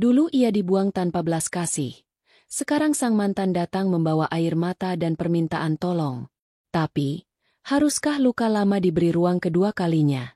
Dulu ia dibuang tanpa belas kasih. Sekarang sang mantan datang membawa air mata dan permintaan tolong. Tapi, haruskah luka lama diberi ruang kedua kalinya?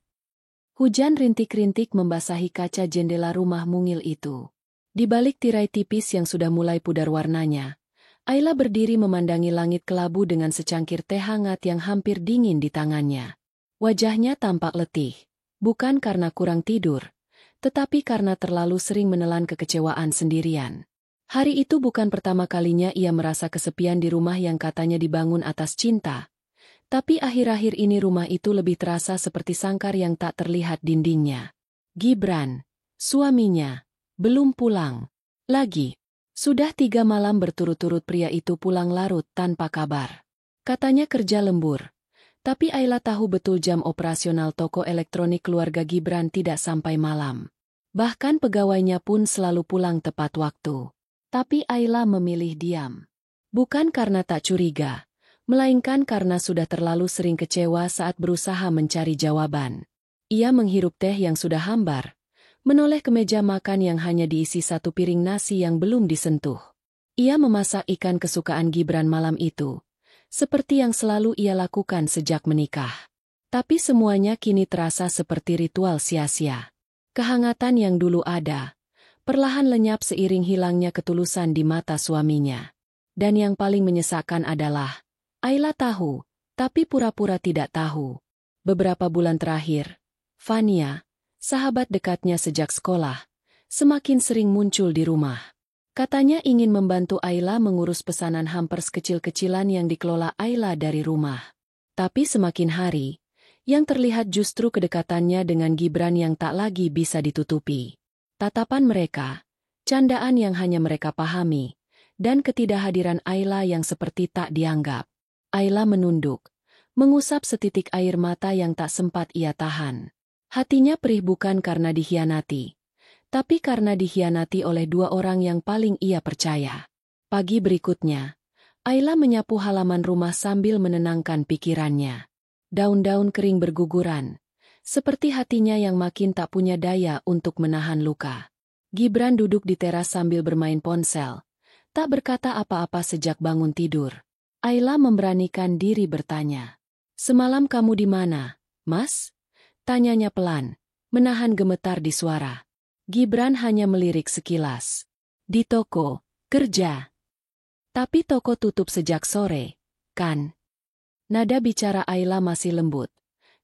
Hujan rintik-rintik membasahi kaca jendela rumah mungil itu. Di balik tirai tipis yang sudah mulai pudar warnanya, Ayla berdiri memandangi langit kelabu dengan secangkir teh hangat yang hampir dingin di tangannya. Wajahnya tampak letih, bukan karena kurang tidur, tetapi karena terlalu sering menelan kekecewaan sendirian. Hari itu bukan pertama kalinya ia merasa kesepian di rumah yang katanya dibangun atas cinta. Tapi akhir-akhir ini rumah itu lebih terasa seperti sangkar yang tak terlihat dindingnya. Gibran, suaminya, belum pulang. Lagi. Sudah 3 malam berturut-turut pria itu pulang larut tanpa kabar. Katanya kerja lembur. Tapi Ayla tahu betul jam operasional toko elektronik keluarga Gibran tidak sampai malam. Bahkan pegawainya pun selalu pulang tepat waktu. Tapi Ayla memilih diam. Bukan karena tak curiga, melainkan karena sudah terlalu sering kecewa saat berusaha mencari jawaban. Ia menghirup teh yang sudah hambar, menoleh ke meja makan yang hanya diisi 1 piring nasi yang belum disentuh. Ia memasak ikan kesukaan Gibran malam itu, seperti yang selalu ia lakukan sejak menikah. Tapi semuanya kini terasa seperti ritual sia-sia. Kehangatan yang dulu ada, perlahan lenyap seiring hilangnya ketulusan di mata suaminya. Dan yang paling menyesakkan adalah, Ayla tahu, tapi pura-pura tidak tahu. Beberapa bulan terakhir, Fania, sahabat dekatnya sejak sekolah, semakin sering muncul di rumah. Katanya ingin membantu Ayla mengurus pesanan hampers kecil-kecilan yang dikelola Ayla dari rumah. Tapi semakin hari, yang terlihat justru kedekatannya dengan Gibran yang tak lagi bisa ditutupi. Tatapan mereka, candaan yang hanya mereka pahami, dan ketidakhadiran Ayla yang seperti tak dianggap. Ayla menunduk, mengusap setitik air mata yang tak sempat ia tahan. Hatinya perih bukan karena dikhianati, tapi karena dikhianati oleh 2 orang yang paling ia percaya. Pagi berikutnya, Ayla menyapu halaman rumah sambil menenangkan pikirannya. Daun-daun kering berguguran, seperti hatinya yang makin tak punya daya untuk menahan luka. Gibran duduk di teras sambil bermain ponsel, tak berkata apa-apa sejak bangun tidur. Ayla memberanikan diri bertanya, "Semalam kamu di mana, Mas?" Tanyanya pelan, menahan gemetar di suara. Gibran hanya melirik sekilas. "Di toko, kerja." "Tapi toko tutup sejak sore, kan?" Nada bicara Ayla masih lembut,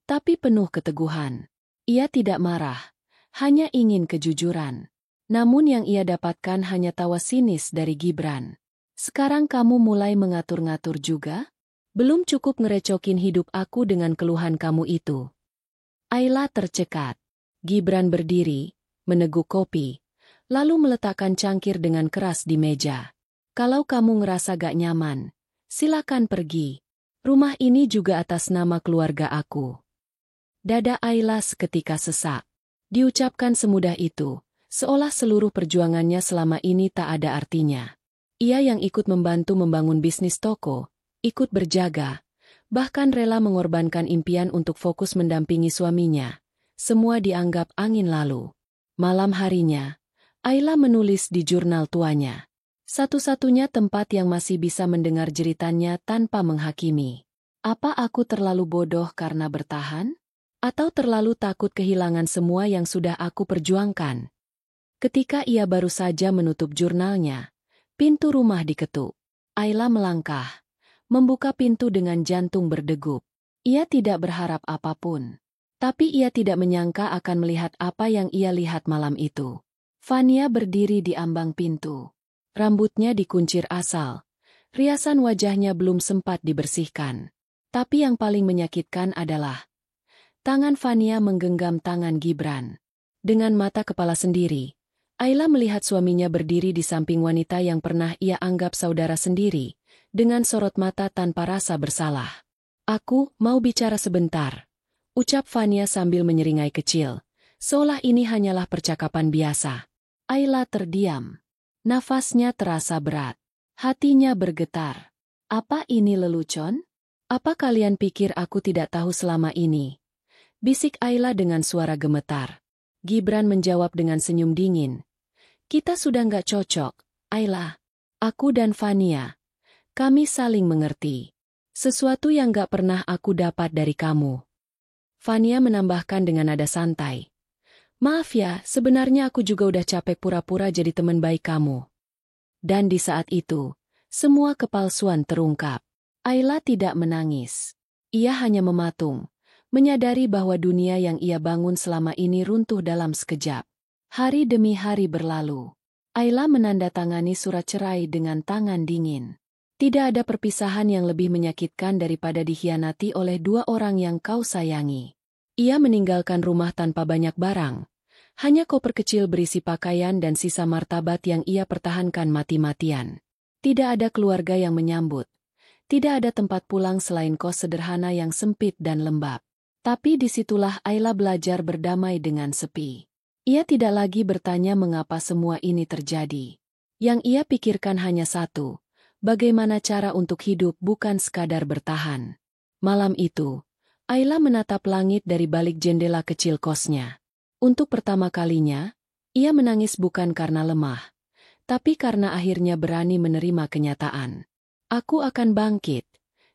tapi penuh keteguhan. Ia tidak marah, hanya ingin kejujuran. Namun yang ia dapatkan hanya tawa sinis dari Gibran. "Sekarang kamu mulai mengatur-ngatur juga? Belum cukup ngerecokin hidup aku dengan keluhan kamu itu." Ayla tercekat. Gibran berdiri, meneguk kopi, lalu meletakkan cangkir dengan keras di meja. "Kalau kamu ngerasa gak nyaman, silakan pergi. Rumah ini juga atas nama keluarga aku." Dada Ayla seketika sesak. Diucapkan semudah itu, seolah seluruh perjuangannya selama ini tak ada artinya. Ia yang ikut membantu membangun bisnis toko, ikut berjaga, bahkan rela mengorbankan impian untuk fokus mendampingi suaminya. Semua dianggap angin lalu. Malam harinya, Ayla menulis di jurnal tuanya. Satu-satunya tempat yang masih bisa mendengar jeritannya tanpa menghakimi. Apa aku terlalu bodoh karena bertahan? Atau terlalu takut kehilangan semua yang sudah aku perjuangkan? Ketika ia baru saja menutup jurnalnya, pintu rumah diketuk. Ayla melangkah, membuka pintu dengan jantung berdegup. Ia tidak berharap apapun. Tapi ia tidak menyangka akan melihat apa yang ia lihat malam itu. Fania berdiri di ambang pintu. Rambutnya dikuncir asal. Riasan wajahnya belum sempat dibersihkan. Tapi yang paling menyakitkan adalah tangan Fania menggenggam tangan Gibran. Dengan mata kepala sendiri, Ayla melihat suaminya berdiri di samping wanita yang pernah ia anggap saudara sendiri, dengan sorot mata tanpa rasa bersalah. "Aku mau bicara sebentar," ucap Fania sambil menyeringai kecil, seolah ini hanyalah percakapan biasa. Ayla terdiam. Nafasnya terasa berat. Hatinya bergetar. "Apa ini lelucon? Apa kalian pikir aku tidak tahu selama ini?" bisik Ayla dengan suara gemetar. Gibran menjawab dengan senyum dingin. Kita sudah nggak cocok, Ayla. Aku dan Fania. Kami saling mengerti. Sesuatu yang nggak pernah aku dapat dari kamu. Fania menambahkan dengan nada santai. Maaf ya, sebenarnya aku juga udah capek pura-pura jadi teman baik kamu. Dan di saat itu, semua kepalsuan terungkap. Ayla tidak menangis. Ia hanya mematung, menyadari bahwa dunia yang ia bangun selama ini runtuh dalam sekejap. Hari demi hari berlalu. Ayla menandatangani surat cerai dengan tangan dingin. Tidak ada perpisahan yang lebih menyakitkan daripada dikhianati oleh dua orang yang kau sayangi. Ia meninggalkan rumah tanpa banyak barang. Hanya koper kecil berisi pakaian dan sisa martabat yang ia pertahankan mati-matian. Tidak ada keluarga yang menyambut. Tidak ada tempat pulang selain kos sederhana yang sempit dan lembab. Tapi disitulah Ayla belajar berdamai dengan sepi. Ia tidak lagi bertanya mengapa semua ini terjadi. Yang ia pikirkan hanya satu, bagaimana cara untuk hidup bukan sekadar bertahan. Malam itu, Ayla menatap langit dari balik jendela kecil kosnya. Untuk pertama kalinya, ia menangis bukan karena lemah, tapi karena akhirnya berani menerima kenyataan. Aku akan bangkit,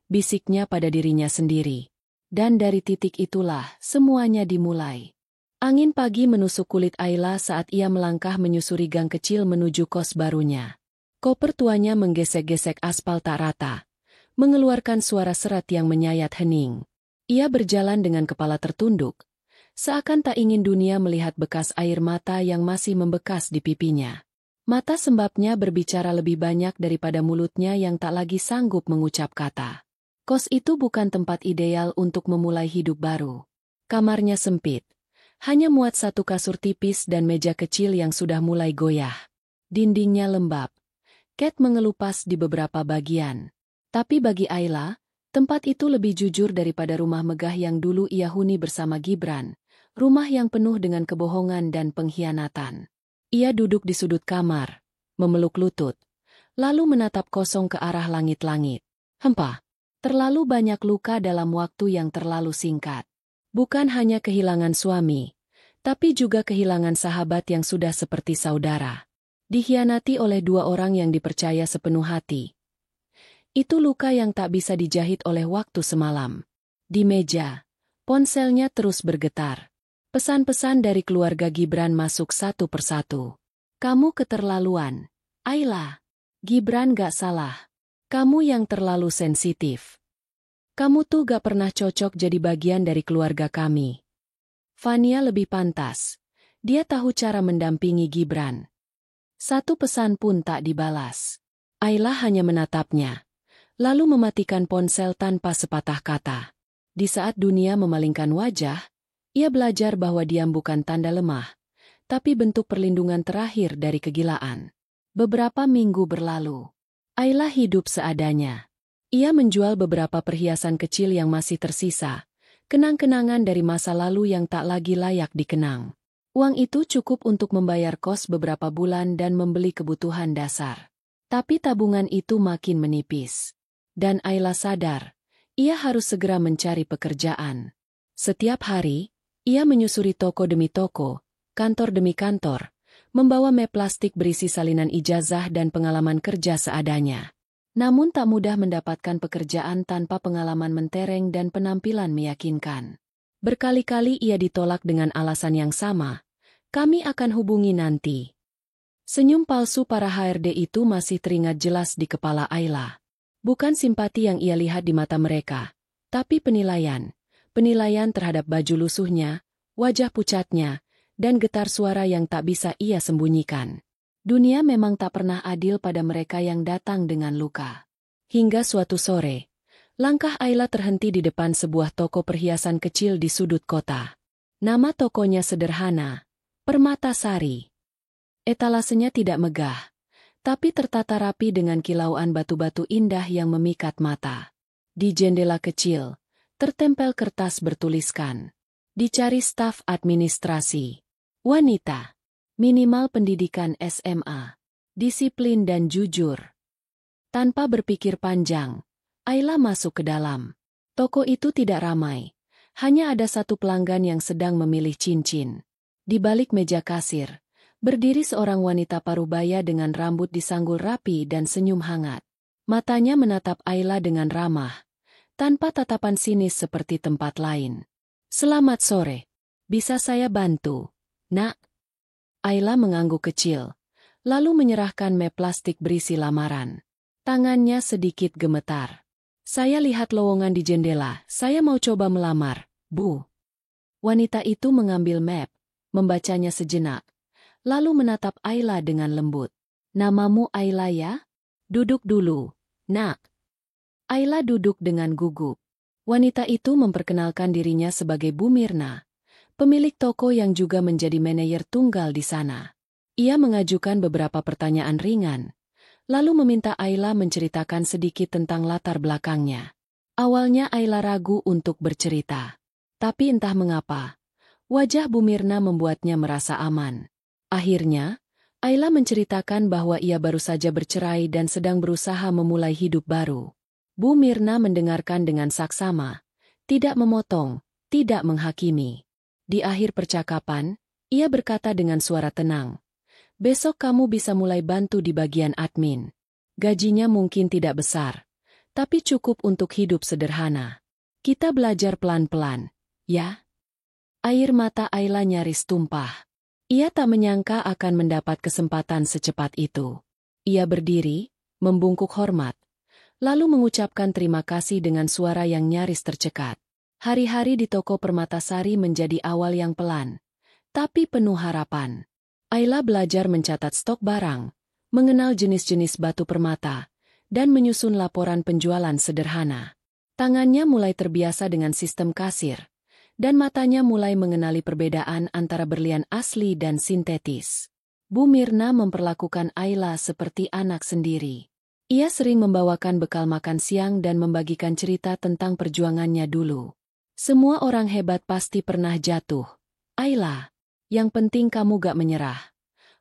bisiknya pada dirinya sendiri. Dan dari titik itulah semuanya dimulai. Angin pagi menusuk kulit Ayla saat ia melangkah menyusuri gang kecil menuju kos barunya. Koper tuanya menggesek-gesek aspal tak rata, mengeluarkan suara serat yang menyayat hening. Ia berjalan dengan kepala tertunduk, seakan tak ingin dunia melihat bekas air mata yang masih membekas di pipinya. Mata sembabnya berbicara lebih banyak daripada mulutnya yang tak lagi sanggup mengucap kata. Kos itu bukan tempat ideal untuk memulai hidup baru. Kamarnya sempit. Hanya muat satu kasur tipis dan meja kecil yang sudah mulai goyah. Dindingnya lembab. Cat mengelupas di beberapa bagian. Tapi bagi Ayla, tempat itu lebih jujur daripada rumah megah yang dulu ia huni bersama Gibran. Rumah yang penuh dengan kebohongan dan pengkhianatan. Ia duduk di sudut kamar, memeluk lutut, lalu menatap kosong ke arah langit-langit. Terlalu banyak luka dalam waktu yang terlalu singkat. Bukan hanya kehilangan suami, tapi juga kehilangan sahabat yang sudah seperti saudara. Dikhianati oleh dua orang yang dipercaya sepenuh hati. Itu luka yang tak bisa dijahit oleh waktu semalam. Di meja, ponselnya terus bergetar. Pesan-pesan dari keluarga Gibran masuk satu persatu. Kamu keterlaluan, Ayla. Gibran gak salah. Kamu yang terlalu sensitif. Kamu tuh gak pernah cocok jadi bagian dari keluarga kami. Fania lebih pantas. Dia tahu cara mendampingi Gibran. Satu pesan pun tak dibalas. Ayla hanya menatapnya, lalu mematikan ponsel tanpa sepatah kata. Di saat dunia memalingkan wajah, ia belajar bahwa diam bukan tanda lemah, tapi bentuk perlindungan terakhir dari kegilaan. Beberapa minggu berlalu. Ayla hidup seadanya. Ia menjual beberapa perhiasan kecil yang masih tersisa, kenang-kenangan dari masa lalu yang tak lagi layak dikenang. Uang itu cukup untuk membayar kos beberapa bulan dan membeli kebutuhan dasar. Tapi tabungan itu makin menipis. Dan Ayla sadar, ia harus segera mencari pekerjaan. Setiap hari, ia menyusuri toko demi toko, kantor demi kantor, membawa map plastik berisi salinan ijazah dan pengalaman kerja seadanya. Namun tak mudah mendapatkan pekerjaan tanpa pengalaman mentereng dan penampilan meyakinkan. Berkali-kali ia ditolak dengan alasan yang sama, kami akan hubungi nanti. Senyum palsu para HRD itu masih teringat jelas di kepala Ayla. Bukan simpati yang ia lihat di mata mereka, tapi penilaian. Penilaian terhadap baju lusuhnya, wajah pucatnya, dan getar suara yang tak bisa ia sembunyikan. Dunia memang tak pernah adil pada mereka yang datang dengan luka. Hingga suatu sore, langkah Ayla terhenti di depan sebuah toko perhiasan kecil di sudut kota. Nama tokonya sederhana, Permatasari. Etalasenya tidak megah, tapi tertata rapi dengan kilauan batu-batu indah yang memikat mata. Di jendela kecil, tertempel kertas bertuliskan, dicari staf administrasi. Wanita. Minimal pendidikan SMA, disiplin dan jujur. Tanpa berpikir panjang, Ayla masuk ke dalam. Toko itu tidak ramai. Hanya ada satu pelanggan yang sedang memilih cincin. Di balik meja kasir, Berdiri seorang wanita parubaya dengan rambut disanggul rapi dan senyum hangat. Matanya menatap Ayla dengan ramah, tanpa tatapan sinis seperti tempat lain. "Selamat sore. Bisa saya bantu, Nak?" Ayla mengangguk kecil, lalu menyerahkan map plastik berisi lamaran. Tangannya sedikit gemetar. "Saya lihat lowongan di jendela, saya mau coba melamar, Bu." Wanita itu mengambil map, membacanya sejenak, lalu menatap Ayla dengan lembut. "Namamu Ayla ya? Duduk dulu, Nak." Ayla duduk dengan gugup. Wanita itu memperkenalkan dirinya sebagai Bu Mirna, pemilik toko yang juga menjadi manajer tunggal di sana. Ia mengajukan beberapa pertanyaan ringan, lalu meminta Ayla menceritakan sedikit tentang latar belakangnya. Awalnya Ayla ragu untuk bercerita. Tapi entah mengapa, wajah Bu Mirna membuatnya merasa aman. Akhirnya, Ayla menceritakan bahwa ia baru saja bercerai dan sedang berusaha memulai hidup baru. Bu Mirna mendengarkan dengan saksama, tidak memotong, tidak menghakimi. Di akhir percakapan, ia berkata dengan suara tenang, "Besok kamu bisa mulai bantu di bagian admin. Gajinya mungkin tidak besar, tapi cukup untuk hidup sederhana. Kita belajar pelan-pelan, ya?" Air mata Ayla nyaris tumpah. Ia tak menyangka akan mendapat kesempatan secepat itu. Ia berdiri, membungkuk hormat, lalu mengucapkan terima kasih dengan suara yang nyaris tercekat. Hari-hari di toko Permatasari menjadi awal yang pelan, tapi penuh harapan. Ayla belajar mencatat stok barang, mengenal jenis-jenis batu permata, dan menyusun laporan penjualan sederhana. Tangannya mulai terbiasa dengan sistem kasir, dan matanya mulai mengenali perbedaan antara berlian asli dan sintetis. Bu Mirna memperlakukan Ayla seperti anak sendiri. Ia sering membawakan bekal makan siang dan membagikan cerita tentang perjuangannya dulu. "Semua orang hebat pasti pernah jatuh, Ayla. Yang penting kamu gak menyerah,"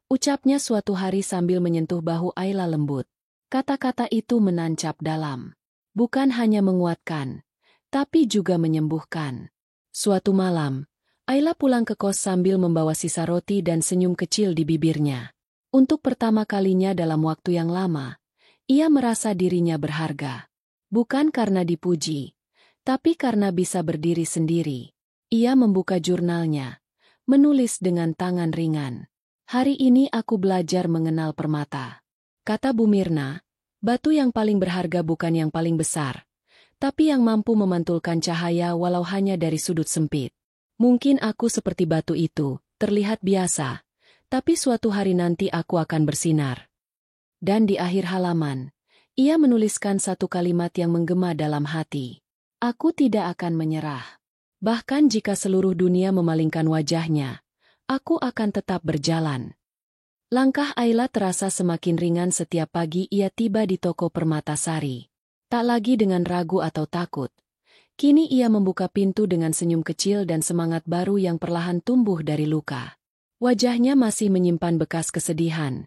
ucapnya suatu hari sambil menyentuh bahu Ayla lembut. Kata-kata itu menancap dalam. Bukan hanya menguatkan, tapi juga menyembuhkan. Suatu malam, Ayla pulang ke kos sambil membawa sisa roti dan senyum kecil di bibirnya. Untuk pertama kalinya dalam waktu yang lama, ia merasa dirinya berharga. Bukan karena dipuji, tapi karena bisa berdiri sendiri. Ia membuka jurnalnya, menulis dengan tangan ringan. "Hari ini aku belajar mengenal permata," kata Bu Mirna. "Batu yang paling berharga bukan yang paling besar, tapi yang mampu memantulkan cahaya walau hanya dari sudut sempit. Mungkin aku seperti batu itu, terlihat biasa, tapi suatu hari nanti aku akan bersinar." Dan di akhir halaman, ia menuliskan satu kalimat yang menggema dalam hati. "Aku tidak akan menyerah. Bahkan jika seluruh dunia memalingkan wajahnya, aku akan tetap berjalan." Langkah Ayla terasa semakin ringan setiap pagi ia tiba di toko Permatasari. Tak lagi dengan ragu atau takut. Kini ia membuka pintu dengan senyum kecil dan semangat baru yang perlahan tumbuh dari luka. Wajahnya masih menyimpan bekas kesedihan,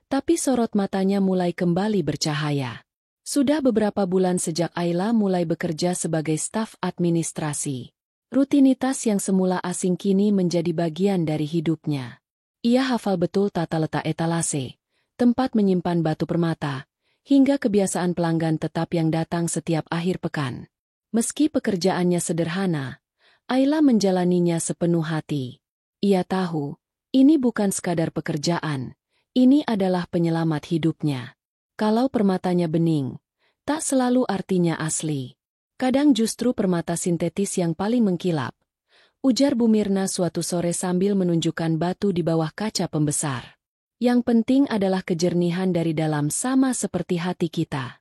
tapi sorot matanya mulai kembali bercahaya. Sudah beberapa bulan sejak Ayla mulai bekerja sebagai staf administrasi. Rutinitas yang semula asing kini menjadi bagian dari hidupnya. Ia hafal betul tata letak etalase, tempat menyimpan batu permata, hingga kebiasaan pelanggan tetap yang datang setiap akhir pekan. Meski pekerjaannya sederhana, Ayla menjalaninya sepenuh hati. Ia tahu, ini bukan sekadar pekerjaan, ini adalah penyelamat hidupnya. Kalau permatanya bening, tak selalu artinya asli. Kadang justru permata sintetis yang paling mengkilap, ujar Bu Mirna suatu sore sambil menunjukkan batu di bawah kaca pembesar. "Yang penting adalah kejernihan dari dalam sama seperti hati kita."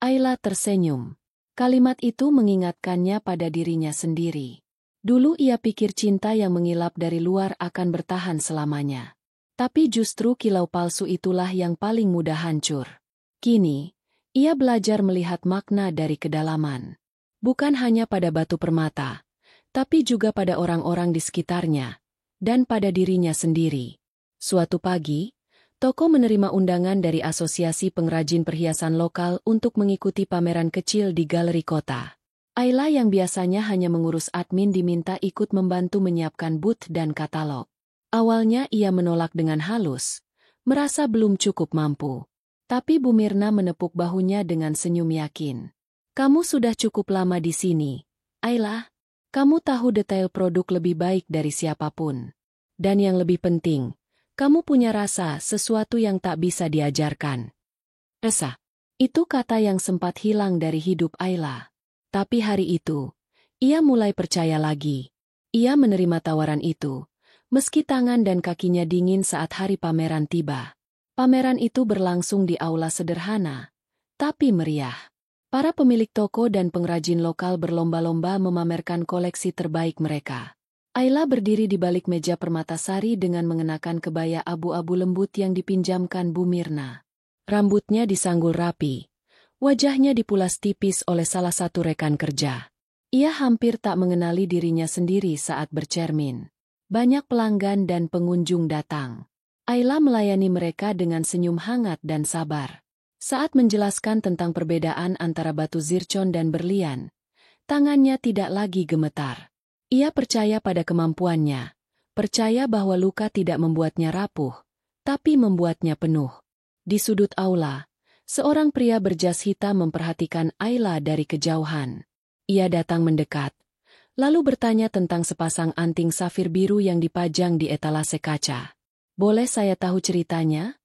Ayla tersenyum. Kalimat itu mengingatkannya pada dirinya sendiri. Dulu ia pikir cinta yang mengilap dari luar akan bertahan selamanya. Tapi justru kilau palsu itulah yang paling mudah hancur. Kini, ia belajar melihat makna dari kedalaman. Bukan hanya pada batu permata, tapi juga pada orang-orang di sekitarnya, dan pada dirinya sendiri. Suatu pagi, toko menerima undangan dari Asosiasi Pengrajin Perhiasan Lokal untuk mengikuti pameran kecil di galeri kota. Ayla yang biasanya hanya mengurus admin diminta ikut membantu menyiapkan booth dan katalog. Awalnya ia menolak dengan halus, merasa belum cukup mampu. Tapi Bu Mirna menepuk bahunya dengan senyum yakin. Kamu sudah cukup lama di sini, Ayla. Kamu tahu detail produk lebih baik dari siapapun. Dan yang lebih penting, kamu punya rasa sesuatu yang tak bisa diajarkan. Esa. Itu kata yang sempat hilang dari hidup Ayla. Tapi hari itu, ia mulai percaya lagi. Ia menerima tawaran itu, meski tangan dan kakinya dingin saat hari pameran tiba. Pameran itu berlangsung di aula sederhana, tapi meriah. Para pemilik toko dan pengrajin lokal berlomba-lomba memamerkan koleksi terbaik mereka. Ayla berdiri di balik meja permatasari dengan mengenakan kebaya abu-abu lembut yang dipinjamkan Bu Mirna. Rambutnya disanggul rapi, wajahnya dipulas tipis oleh salah satu rekan kerja. Ia hampir tak mengenali dirinya sendiri saat bercermin. Banyak pelanggan dan pengunjung datang. Ayla melayani mereka dengan senyum hangat dan sabar. Saat menjelaskan tentang perbedaan antara batu zircon dan berlian, tangannya tidak lagi gemetar. Ia percaya pada kemampuannya, percaya bahwa luka tidak membuatnya rapuh, tapi membuatnya penuh. Di sudut aula, seorang pria berjas hitam memperhatikan Ayla dari kejauhan. Ia datang mendekat, lalu bertanya tentang sepasang anting safir biru yang dipajang di etalase kaca. Boleh saya tahu ceritanya?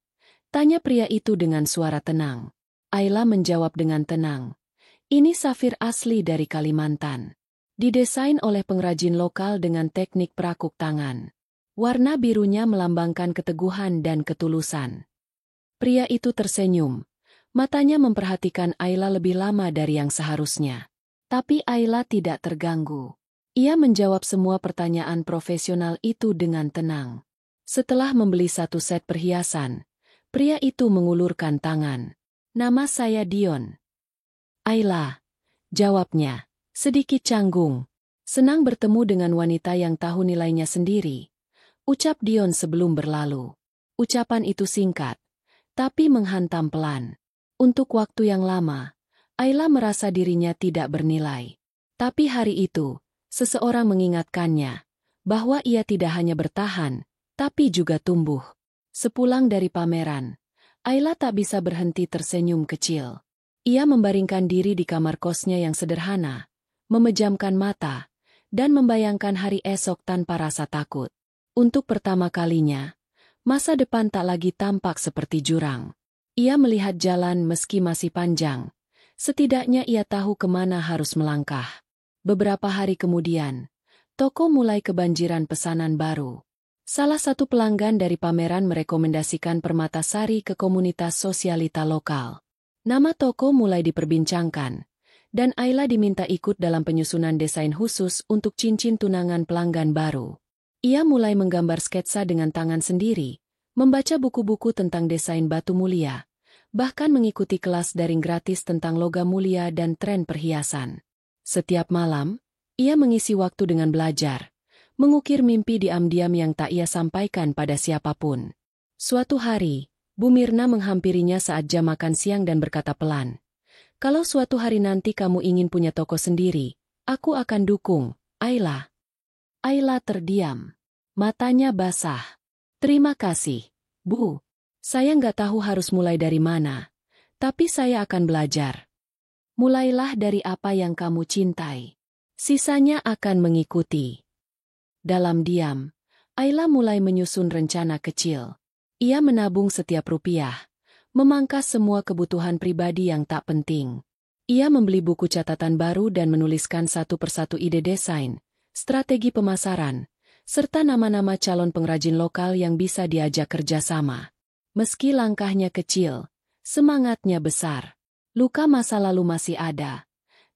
Tanya pria itu dengan suara tenang. Ayla menjawab dengan tenang. Ini safir asli dari Kalimantan. Didesain oleh pengrajin lokal dengan teknik perakuk tangan. Warna birunya melambangkan keteguhan dan ketulusan. Pria itu tersenyum. Matanya memperhatikan Ayla lebih lama dari yang seharusnya. Tapi Ayla tidak terganggu. Ia menjawab semua pertanyaan profesional itu dengan tenang. Setelah membeli satu set perhiasan, pria itu mengulurkan tangan. Nama saya Dion. Ayla, jawabnya, sedikit canggung. Senang bertemu dengan wanita yang tahu nilainya sendiri. Ucap Dion sebelum berlalu. Ucapan itu singkat, tapi menghantam pelan. Untuk waktu yang lama, Ayla merasa dirinya tidak bernilai. Tapi hari itu, seseorang mengingatkannya bahwa ia tidak hanya bertahan, tapi juga tumbuh. Sepulang dari pameran, Ayla tak bisa berhenti tersenyum kecil. Ia membaringkan diri di kamar kosnya yang sederhana, memejamkan mata, dan membayangkan hari esok tanpa rasa takut. Untuk pertama kalinya, masa depan tak lagi tampak seperti jurang. Ia melihat jalan meski masih panjang. Setidaknya ia tahu kemana harus melangkah. Beberapa hari kemudian, toko mulai kebanjiran pesanan baru. Salah satu pelanggan dari pameran merekomendasikan Permatasari ke komunitas sosialita lokal. Nama toko mulai diperbincangkan, dan Ayla diminta ikut dalam penyusunan desain khusus untuk cincin tunangan pelanggan baru. Ia mulai menggambar sketsa dengan tangan sendiri, membaca buku-buku tentang desain batu mulia, bahkan mengikuti kelas daring gratis tentang logam mulia dan tren perhiasan. Setiap malam, ia mengisi waktu dengan belajar, mengukir mimpi diam-diam yang tak ia sampaikan pada siapapun. Suatu hari, Bu Mirna menghampirinya saat jam makan siang dan berkata pelan, "Kalau suatu hari nanti kamu ingin punya toko sendiri, aku akan dukung, Ayla." Ayla terdiam. Matanya basah. "Terima kasih, Bu. Saya nggak tahu harus mulai dari mana, tapi saya akan belajar." "Mulailah dari apa yang kamu cintai. Sisanya akan mengikuti." Dalam diam, Ayla mulai menyusun rencana kecil. Ia menabung setiap rupiah, memangkas semua kebutuhan pribadi yang tak penting. Ia membeli buku catatan baru dan menuliskan satu persatu ide desain, strategi pemasaran, serta nama-nama calon pengrajin lokal yang bisa diajak kerjasama. Meski langkahnya kecil, semangatnya besar. Luka masa lalu masih ada,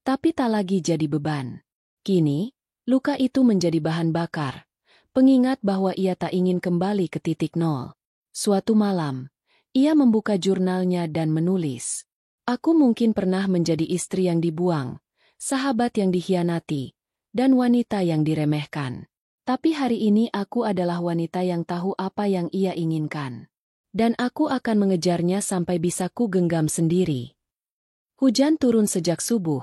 tapi tak lagi jadi beban. Kini, luka itu menjadi bahan bakar, pengingat bahwa ia tak ingin kembali ke titik nol. Suatu malam, ia membuka jurnalnya dan menulis, "Aku mungkin pernah menjadi istri yang dibuang, sahabat yang dikhianati, dan wanita yang diremehkan. Tapi hari ini aku adalah wanita yang tahu apa yang ia inginkan. Dan aku akan mengejarnya sampai bisa ku genggam sendiri." Hujan turun sejak subuh,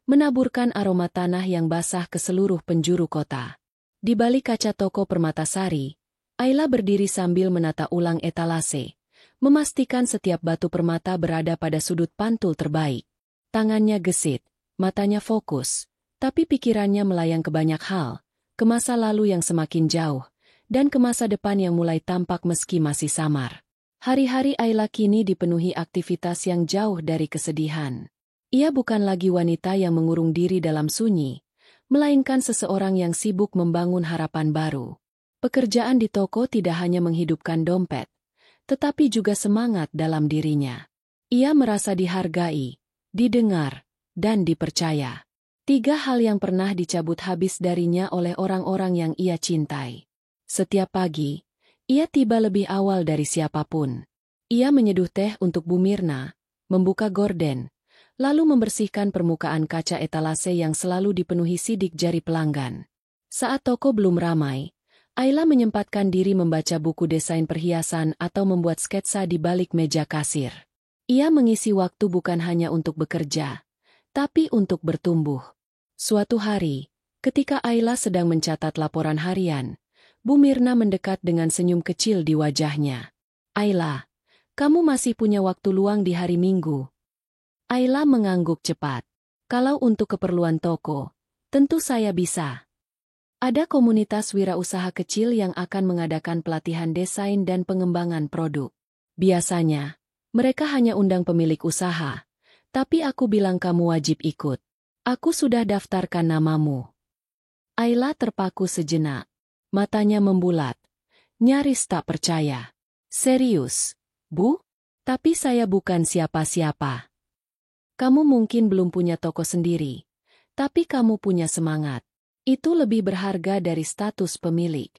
menaburkan aroma tanah yang basah ke seluruh penjuru kota. Di balik kaca toko Permatasari, Ayla berdiri sambil menata ulang etalase, memastikan setiap batu permata berada pada sudut pantul terbaik. Tangannya gesit, matanya fokus, tapi pikirannya melayang ke banyak hal, ke masa lalu yang semakin jauh, dan ke masa depan yang mulai tampak meski masih samar. Hari-hari Ayla kini dipenuhi aktivitas yang jauh dari kesedihan. Ia bukan lagi wanita yang mengurung diri dalam sunyi, melainkan seseorang yang sibuk membangun harapan baru. Pekerjaan di toko tidak hanya menghidupkan dompet, tetapi juga semangat dalam dirinya. Ia merasa dihargai, didengar, dan dipercaya. 3 hal yang pernah dicabut habis darinya oleh orang-orang yang ia cintai. Setiap pagi, ia tiba lebih awal dari siapapun. Ia menyeduh teh untuk Bu Mirna, membuka gorden, lalu membersihkan permukaan kaca etalase yang selalu dipenuhi sidik jari pelanggan. Saat toko belum ramai, Ayla menyempatkan diri membaca buku desain perhiasan atau membuat sketsa di balik meja kasir. Ia mengisi waktu bukan hanya untuk bekerja, tapi untuk bertumbuh. Suatu hari, ketika Ayla sedang mencatat laporan harian, Bu Mirna mendekat dengan senyum kecil di wajahnya. "Ayla, kamu masih punya waktu luang di hari Minggu?" Ayla mengangguk cepat. "Kalau untuk keperluan toko, tentu saya bisa. Ada komunitas wirausaha kecil yang akan mengadakan pelatihan desain dan pengembangan produk. Biasanya, mereka hanya undang pemilik usaha, tapi aku bilang kamu wajib ikut. Aku sudah daftarkan namamu." Ayla terpaku sejenak. Matanya membulat, nyaris tak percaya. "Serius, Bu? Tapi saya bukan siapa-siapa." "Kamu mungkin belum punya toko sendiri, tapi kamu punya semangat. Itu lebih berharga dari status pemilik."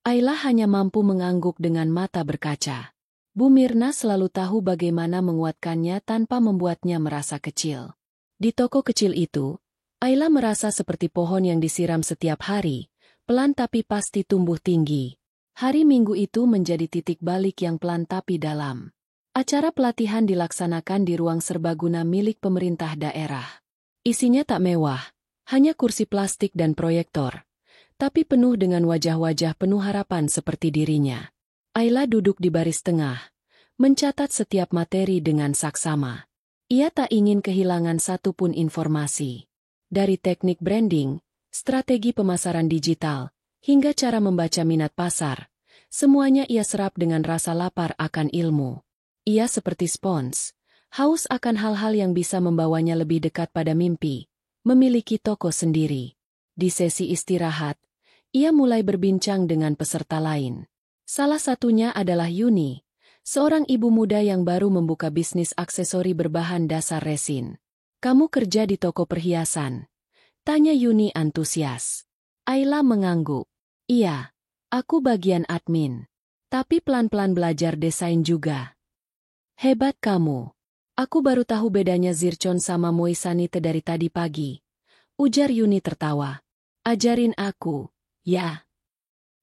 Ayla hanya mampu mengangguk dengan mata berkaca. Bu Mirna selalu tahu bagaimana menguatkannya tanpa membuatnya merasa kecil. Di toko kecil itu, Ayla merasa seperti pohon yang disiram setiap hari, pelan tapi pasti tumbuh tinggi. Hari Minggu itu menjadi titik balik yang pelan tapi dalam. Acara pelatihan dilaksanakan di ruang serbaguna milik pemerintah daerah. Isinya tak mewah, hanya kursi plastik dan proyektor, tapi penuh dengan wajah-wajah penuh harapan seperti dirinya. Ayla duduk di baris tengah, mencatat setiap materi dengan saksama. Ia tak ingin kehilangan satupun informasi. Dari teknik branding, strategi pemasaran digital, hingga cara membaca minat pasar, semuanya ia serap dengan rasa lapar akan ilmu. Ia seperti spons, haus akan hal-hal yang bisa membawanya lebih dekat pada mimpi, memiliki toko sendiri. Di sesi istirahat, ia mulai berbincang dengan peserta lain. Salah satunya adalah Yuni, seorang ibu muda yang baru membuka bisnis aksesori berbahan dasar resin. "Kamu kerja di toko perhiasan?" tanya Yuni antusias. Ayla mengangguk. "Iya, aku bagian admin. Tapi pelan-pelan belajar desain juga." "Hebat kamu. Aku baru tahu bedanya zircon sama moisanite dari tadi pagi," ujar Yuni tertawa. "Ajarin aku, ya."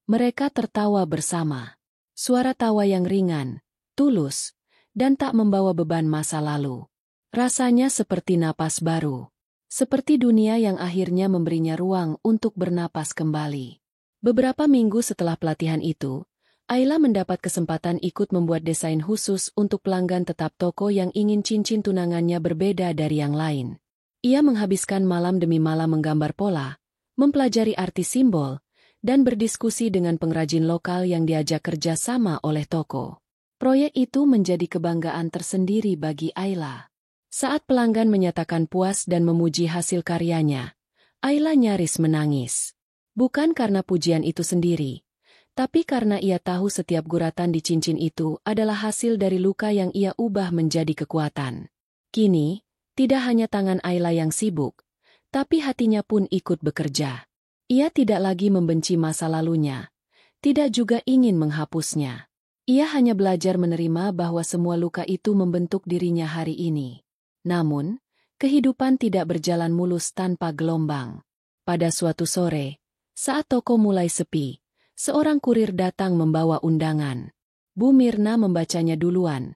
Mereka tertawa bersama. Suara tawa yang ringan, tulus, dan tak membawa beban masa lalu. Rasanya seperti napas baru. Seperti dunia yang akhirnya memberinya ruang untuk bernapas kembali. Beberapa minggu setelah pelatihan itu, Ayla mendapat kesempatan ikut membuat desain khusus untuk pelanggan tetap toko yang ingin cincin tunangannya berbeda dari yang lain. Ia menghabiskan malam demi malam menggambar pola, mempelajari arti simbol, dan berdiskusi dengan pengrajin lokal yang diajak kerja sama oleh toko. Proyek itu menjadi kebanggaan tersendiri bagi Ayla. Saat pelanggan menyatakan puas dan memuji hasil karyanya, Ayla nyaris menangis. Bukan karena pujian itu sendiri, tapi karena ia tahu setiap guratan di cincin itu adalah hasil dari luka yang ia ubah menjadi kekuatan. Kini, tidak hanya tangan Ayla yang sibuk, tapi hatinya pun ikut bekerja. Ia tidak lagi membenci masa lalunya, tidak juga ingin menghapusnya. Ia hanya belajar menerima bahwa semua luka itu membentuk dirinya hari ini. Namun, kehidupan tidak berjalan mulus tanpa gelombang. Pada suatu sore, saat toko mulai sepi, seorang kurir datang membawa undangan. Bu Mirna membacanya duluan,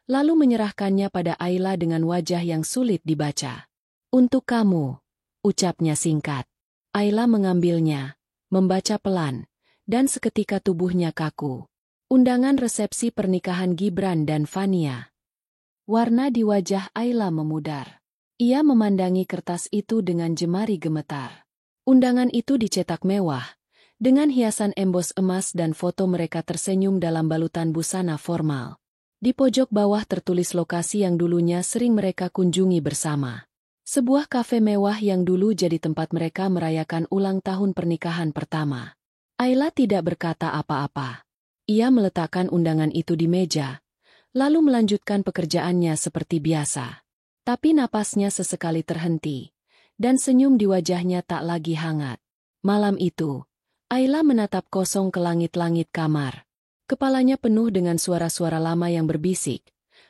lalu menyerahkannya pada Ayla dengan wajah yang sulit dibaca. "Untuk kamu," ucapnya singkat. Ayla mengambilnya, membaca pelan, dan seketika tubuhnya kaku. Undangan resepsi pernikahan Gibran dan Fania. Warna di wajah Ayla memudar. Ia memandangi kertas itu dengan jemari gemetar. Undangan itu dicetak mewah, dengan hiasan embos emas dan foto mereka tersenyum dalam balutan busana formal. Di pojok bawah tertulis lokasi yang dulunya sering mereka kunjungi bersama. Sebuah kafe mewah yang dulu jadi tempat mereka merayakan ulang tahun pernikahan pertama. Ayla tidak berkata apa-apa. Ia meletakkan undangan itu di meja, lalu melanjutkan pekerjaannya seperti biasa. Tapi napasnya sesekali terhenti, dan senyum di wajahnya tak lagi hangat. Malam itu, Ayla menatap kosong ke langit-langit kamar. Kepalanya penuh dengan suara-suara lama yang berbisik,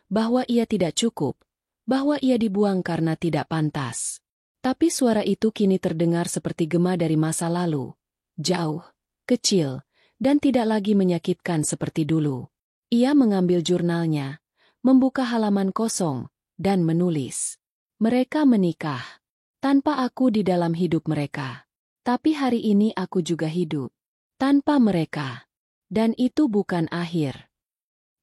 bahwa ia tidak cukup, bahwa ia dibuang karena tidak pantas. Tapi suara itu kini terdengar seperti gema dari masa lalu, jauh, kecil, dan tidak lagi menyakitkan seperti dulu. Ia mengambil jurnalnya, membuka halaman kosong, dan menulis. Mereka menikah, tanpa aku di dalam hidup mereka. Tapi hari ini aku juga hidup, tanpa mereka. Dan itu bukan akhir.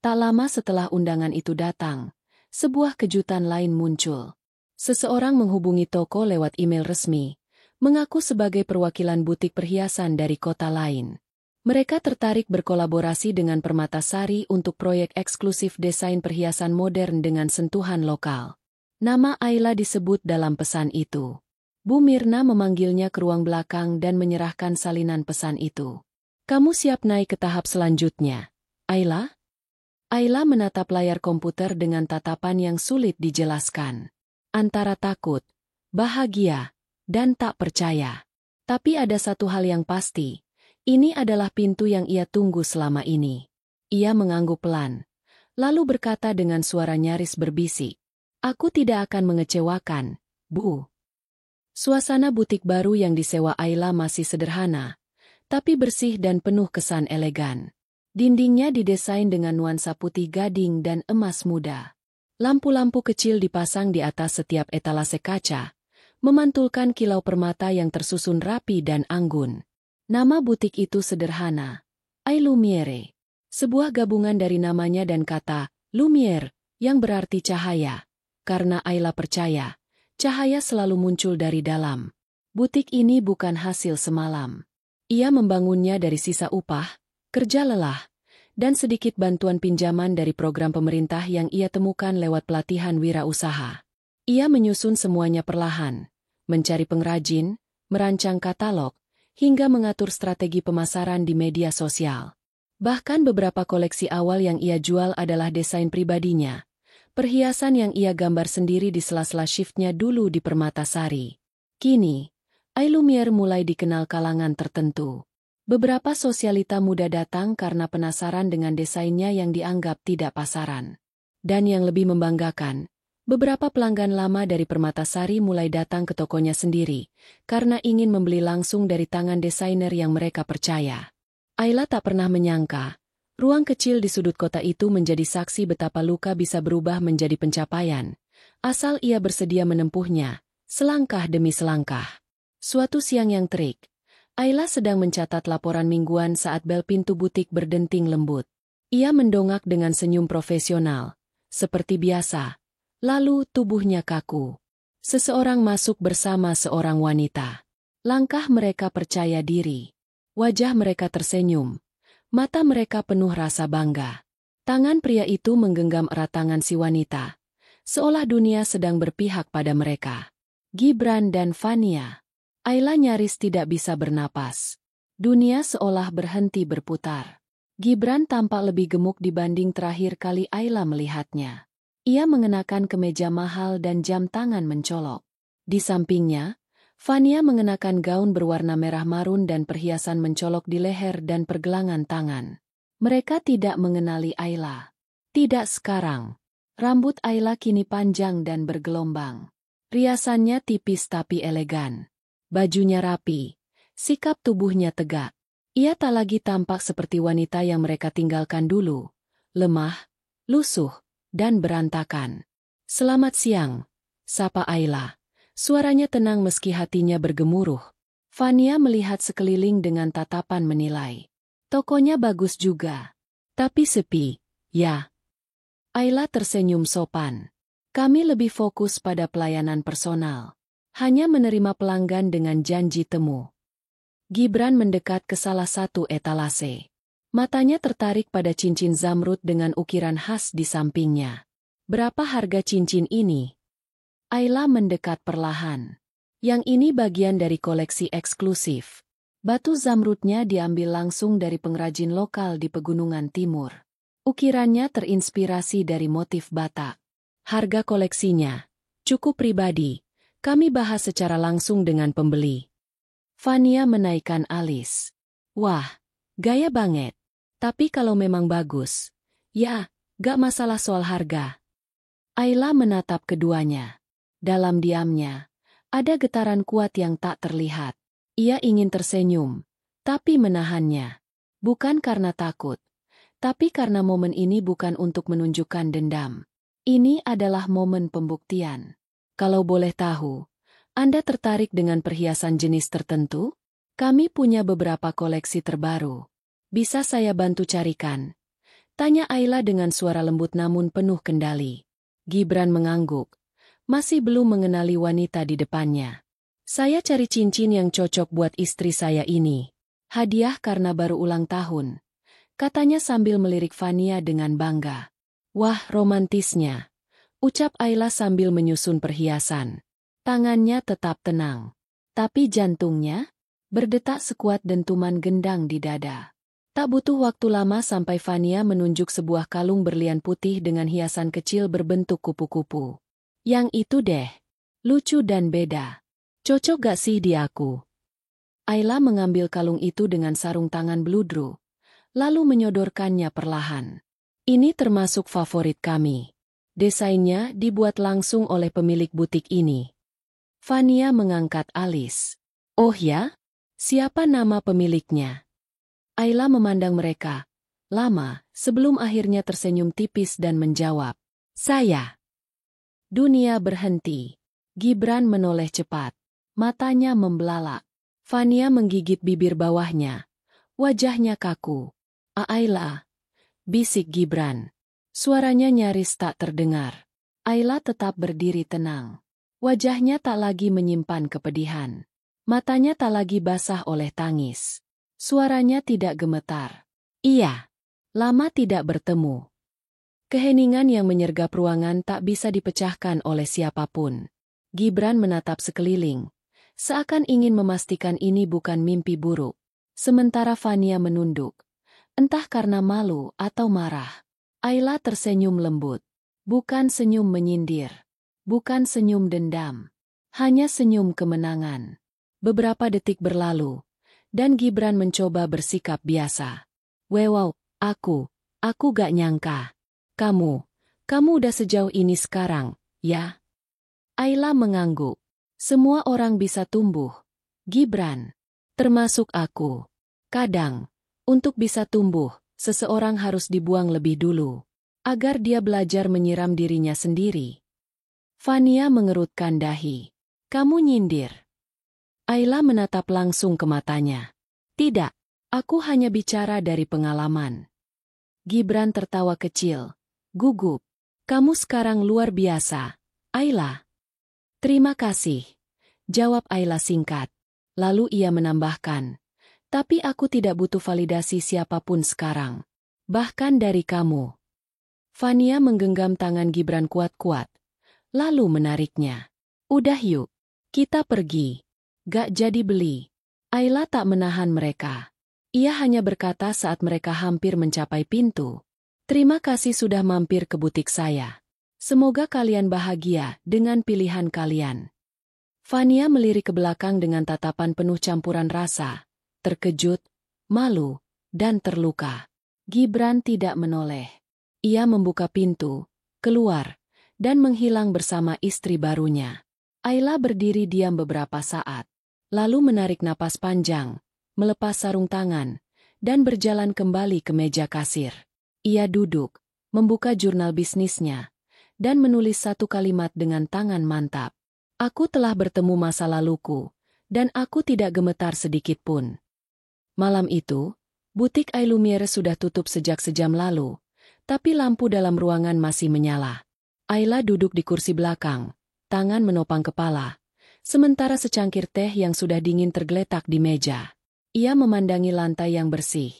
Tak lama setelah undangan itu datang, sebuah kejutan lain muncul. Seseorang menghubungi toko lewat email resmi, mengaku sebagai perwakilan butik perhiasan dari kota lain. Mereka tertarik berkolaborasi dengan Permatasari untuk proyek eksklusif desain perhiasan modern dengan sentuhan lokal. Nama Ayla disebut dalam pesan itu. Bu Mirna memanggilnya ke ruang belakang dan menyerahkan salinan pesan itu. Kamu siap naik ke tahap selanjutnya, Ayla? Ayla menatap layar komputer dengan tatapan yang sulit dijelaskan. Antara takut, bahagia, dan tak percaya. Tapi ada satu hal yang pasti, ini adalah pintu yang ia tunggu selama ini. Ia mengangguk pelan, lalu berkata dengan suara nyaris berbisik, "Aku tidak akan mengecewakan, Bu." Suasana butik baru yang disewa Ayla masih sederhana, tapi bersih dan penuh kesan elegan. Dindingnya didesain dengan nuansa putih gading dan emas muda. Lampu-lampu kecil dipasang di atas setiap etalase kaca, memantulkan kilau permata yang tersusun rapi dan anggun. Nama butik itu sederhana, Lumiere. Sebuah gabungan dari namanya dan kata Lumiere, yang berarti cahaya. Karena Ayla percaya, cahaya selalu muncul dari dalam. Butik ini bukan hasil semalam. Ia membangunnya dari sisa upah, kerja lelah, dan sedikit bantuan pinjaman dari program pemerintah yang ia temukan lewat pelatihan wirausaha. Ia menyusun semuanya perlahan, mencari pengrajin, merancang katalog, hingga mengatur strategi pemasaran di media sosial. Bahkan beberapa koleksi awal yang ia jual adalah desain pribadinya, perhiasan yang ia gambar sendiri di sela-sela shiftnya dulu di Permatasari. Kini, Lumiere mulai dikenal kalangan tertentu. Beberapa sosialita muda datang karena penasaran dengan desainnya yang dianggap tidak pasaran. Dan yang lebih membanggakan, beberapa pelanggan lama dari Permatasari mulai datang ke tokonya sendiri, karena ingin membeli langsung dari tangan desainer yang mereka percaya. Ayla tak pernah menyangka, ruang kecil di sudut kota itu menjadi saksi betapa luka bisa berubah menjadi pencapaian, asal ia bersedia menempuhnya, selangkah demi selangkah. Suatu siang yang terik, Ayla sedang mencatat laporan mingguan saat bel pintu butik berdenting lembut. Ia mendongak dengan senyum profesional, seperti biasa. Lalu tubuhnya kaku. Seseorang masuk bersama seorang wanita. Langkah mereka percaya diri. Wajah mereka tersenyum. Mata mereka penuh rasa bangga. Tangan pria itu menggenggam erat tangan si wanita, seolah dunia sedang berpihak pada mereka. Gibran dan Fania. Ayla nyaris tidak bisa bernapas. Dunia seolah berhenti berputar. Gibran tampak lebih gemuk dibanding terakhir kali Ayla melihatnya. Ia mengenakan kemeja mahal dan jam tangan mencolok. Di sampingnya, Fania mengenakan gaun berwarna merah marun dan perhiasan mencolok di leher dan pergelangan tangan. Mereka tidak mengenali Ayla. Tidak sekarang. Rambut Ayla kini panjang dan bergelombang. Riasannya tipis tapi elegan. Bajunya rapi, sikap tubuhnya tegak. Ia tak lagi tampak seperti wanita yang mereka tinggalkan dulu, lemah, lusuh, dan berantakan. "Selamat siang," sapa Ayla. Suaranya tenang meski hatinya bergemuruh. Fania melihat sekeliling dengan tatapan menilai. Tokonya bagus juga. Tapi sepi, ya. Ayla tersenyum sopan. Kami lebih fokus pada pelayanan personal. Hanya menerima pelanggan dengan janji temu. Gibran mendekat ke salah satu etalase. Matanya tertarik pada cincin zamrud dengan ukiran khas di sampingnya. Berapa harga cincin ini? Ayla mendekat perlahan. Yang ini bagian dari koleksi eksklusif. Batu zamrudnya diambil langsung dari pengrajin lokal di Pegunungan Timur. Ukirannya terinspirasi dari motif Batak. Harga koleksinya cukup pribadi. Kami bahas secara langsung dengan pembeli. Fania menaikkan alis. Wah, gaya banget. Tapi kalau memang bagus, ya, gak masalah soal harga. Ayla menatap keduanya. Dalam diamnya, ada getaran kuat yang tak terlihat. Ia ingin tersenyum, tapi menahannya. Bukan karena takut, tapi karena momen ini bukan untuk menunjukkan dendam. Ini adalah momen pembuktian. Kalau boleh tahu, Anda tertarik dengan perhiasan jenis tertentu? Kami punya beberapa koleksi terbaru. Bisa saya bantu carikan? Tanya Ayla dengan suara lembut namun penuh kendali. Gibran mengangguk. Masih belum mengenali wanita di depannya. Saya cari cincin yang cocok buat istri saya ini. Hadiah karena baru ulang tahun. Katanya sambil melirik Fania dengan bangga. Wah, romantisnya. Ucap Ayla sambil menyusun perhiasan. Tangannya tetap tenang. Tapi jantungnya berdetak sekuat dentuman gendang di dada. Tak butuh waktu lama sampai Fania menunjuk sebuah kalung berlian putih dengan hiasan kecil berbentuk kupu-kupu. Yang itu deh. Lucu dan beda. Cocok gak sih di aku? Ayla mengambil kalung itu dengan sarung tangan bludru, lalu menyodorkannya perlahan. Ini termasuk favorit kami. Desainnya dibuat langsung oleh pemilik butik ini. Fania mengangkat alis. Oh ya? Siapa nama pemiliknya? Ayla memandang mereka lama sebelum akhirnya tersenyum tipis dan menjawab. Saya. Dunia berhenti. Gibran menoleh cepat. Matanya membelalak. Fania menggigit bibir bawahnya. Wajahnya kaku. Ayla. Bisik Gibran. Suaranya nyaris tak terdengar. Ayla tetap berdiri tenang. Wajahnya tak lagi menyimpan kepedihan. Matanya tak lagi basah oleh tangis. Suaranya tidak gemetar. Iya. Lama tidak bertemu. Keheningan yang menyergap ruangan tak bisa dipecahkan oleh siapapun. Gibran menatap sekeliling. Seakan ingin memastikan ini bukan mimpi buruk. Sementara Fania menunduk. Entah karena malu atau marah. Ayla tersenyum lembut. Bukan senyum menyindir. Bukan senyum dendam. Hanya senyum kemenangan. Beberapa detik berlalu. Dan Gibran mencoba bersikap biasa. Wow, aku gak nyangka. Kamu udah sejauh ini sekarang, ya? Ayla mengangguk. Semua orang bisa tumbuh. Gibran. Termasuk aku. Kadang, untuk bisa tumbuh, seseorang harus dibuang lebih dulu. Agar dia belajar menyiram dirinya sendiri. Fania mengerutkan dahi. Kamu nyindir. Ayla menatap langsung ke matanya. Tidak, aku hanya bicara dari pengalaman. Gibran tertawa kecil. Gugup. Kamu sekarang luar biasa, Ayla. Terima kasih. Jawab Ayla singkat. Lalu ia menambahkan. Tapi aku tidak butuh validasi siapapun sekarang. Bahkan dari kamu. Fania menggenggam tangan Gibran kuat-kuat. Lalu menariknya. Udah yuk. Kita pergi. Gak jadi beli. Ayla tak menahan mereka. Ia hanya berkata saat mereka hampir mencapai pintu. Terima kasih sudah mampir ke butik saya. Semoga kalian bahagia dengan pilihan kalian. Fania melirik ke belakang dengan tatapan penuh campuran rasa, terkejut, malu, dan terluka. Gibran tidak menoleh. Ia membuka pintu, keluar, dan menghilang bersama istri barunya. Ayla berdiri diam beberapa saat. Lalu menarik napas panjang, melepas sarung tangan, dan berjalan kembali ke meja kasir. Ia duduk, membuka jurnal bisnisnya, dan menulis satu kalimat dengan tangan mantap. Aku telah bertemu masa laluku, dan aku tidak gemetar sedikit pun. Malam itu, Butik Ailumiere sudah tutup sejak sejam lalu, tapi lampu dalam ruangan masih menyala. Ayla duduk di kursi belakang, tangan menopang kepala, sementara secangkir teh yang sudah dingin tergeletak di meja. Ia memandangi lantai yang bersih,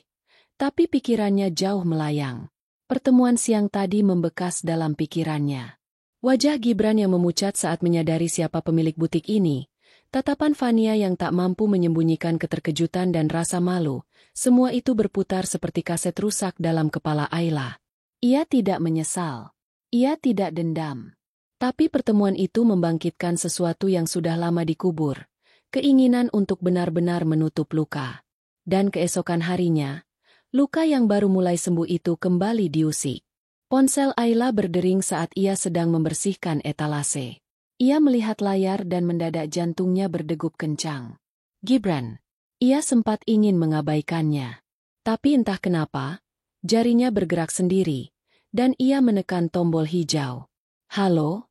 tapi pikirannya jauh melayang. Pertemuan siang tadi membekas dalam pikirannya. Wajah Gibran yang memucat saat menyadari siapa pemilik butik ini, tatapan Fania yang tak mampu menyembunyikan keterkejutan dan rasa malu, semua itu berputar seperti kaset rusak dalam kepala Ayla. Ia tidak menyesal. Ia tidak dendam. Tapi pertemuan itu membangkitkan sesuatu yang sudah lama dikubur, keinginan untuk benar-benar menutup luka. Dan keesokan harinya, luka yang baru mulai sembuh itu kembali diusik. Ponsel Ayla berdering saat ia sedang membersihkan etalase. Ia melihat layar dan mendadak jantungnya berdegup kencang. Gibran. Ia sempat ingin mengabaikannya. Tapi entah kenapa, jarinya bergerak sendiri, dan ia menekan tombol hijau. Halo?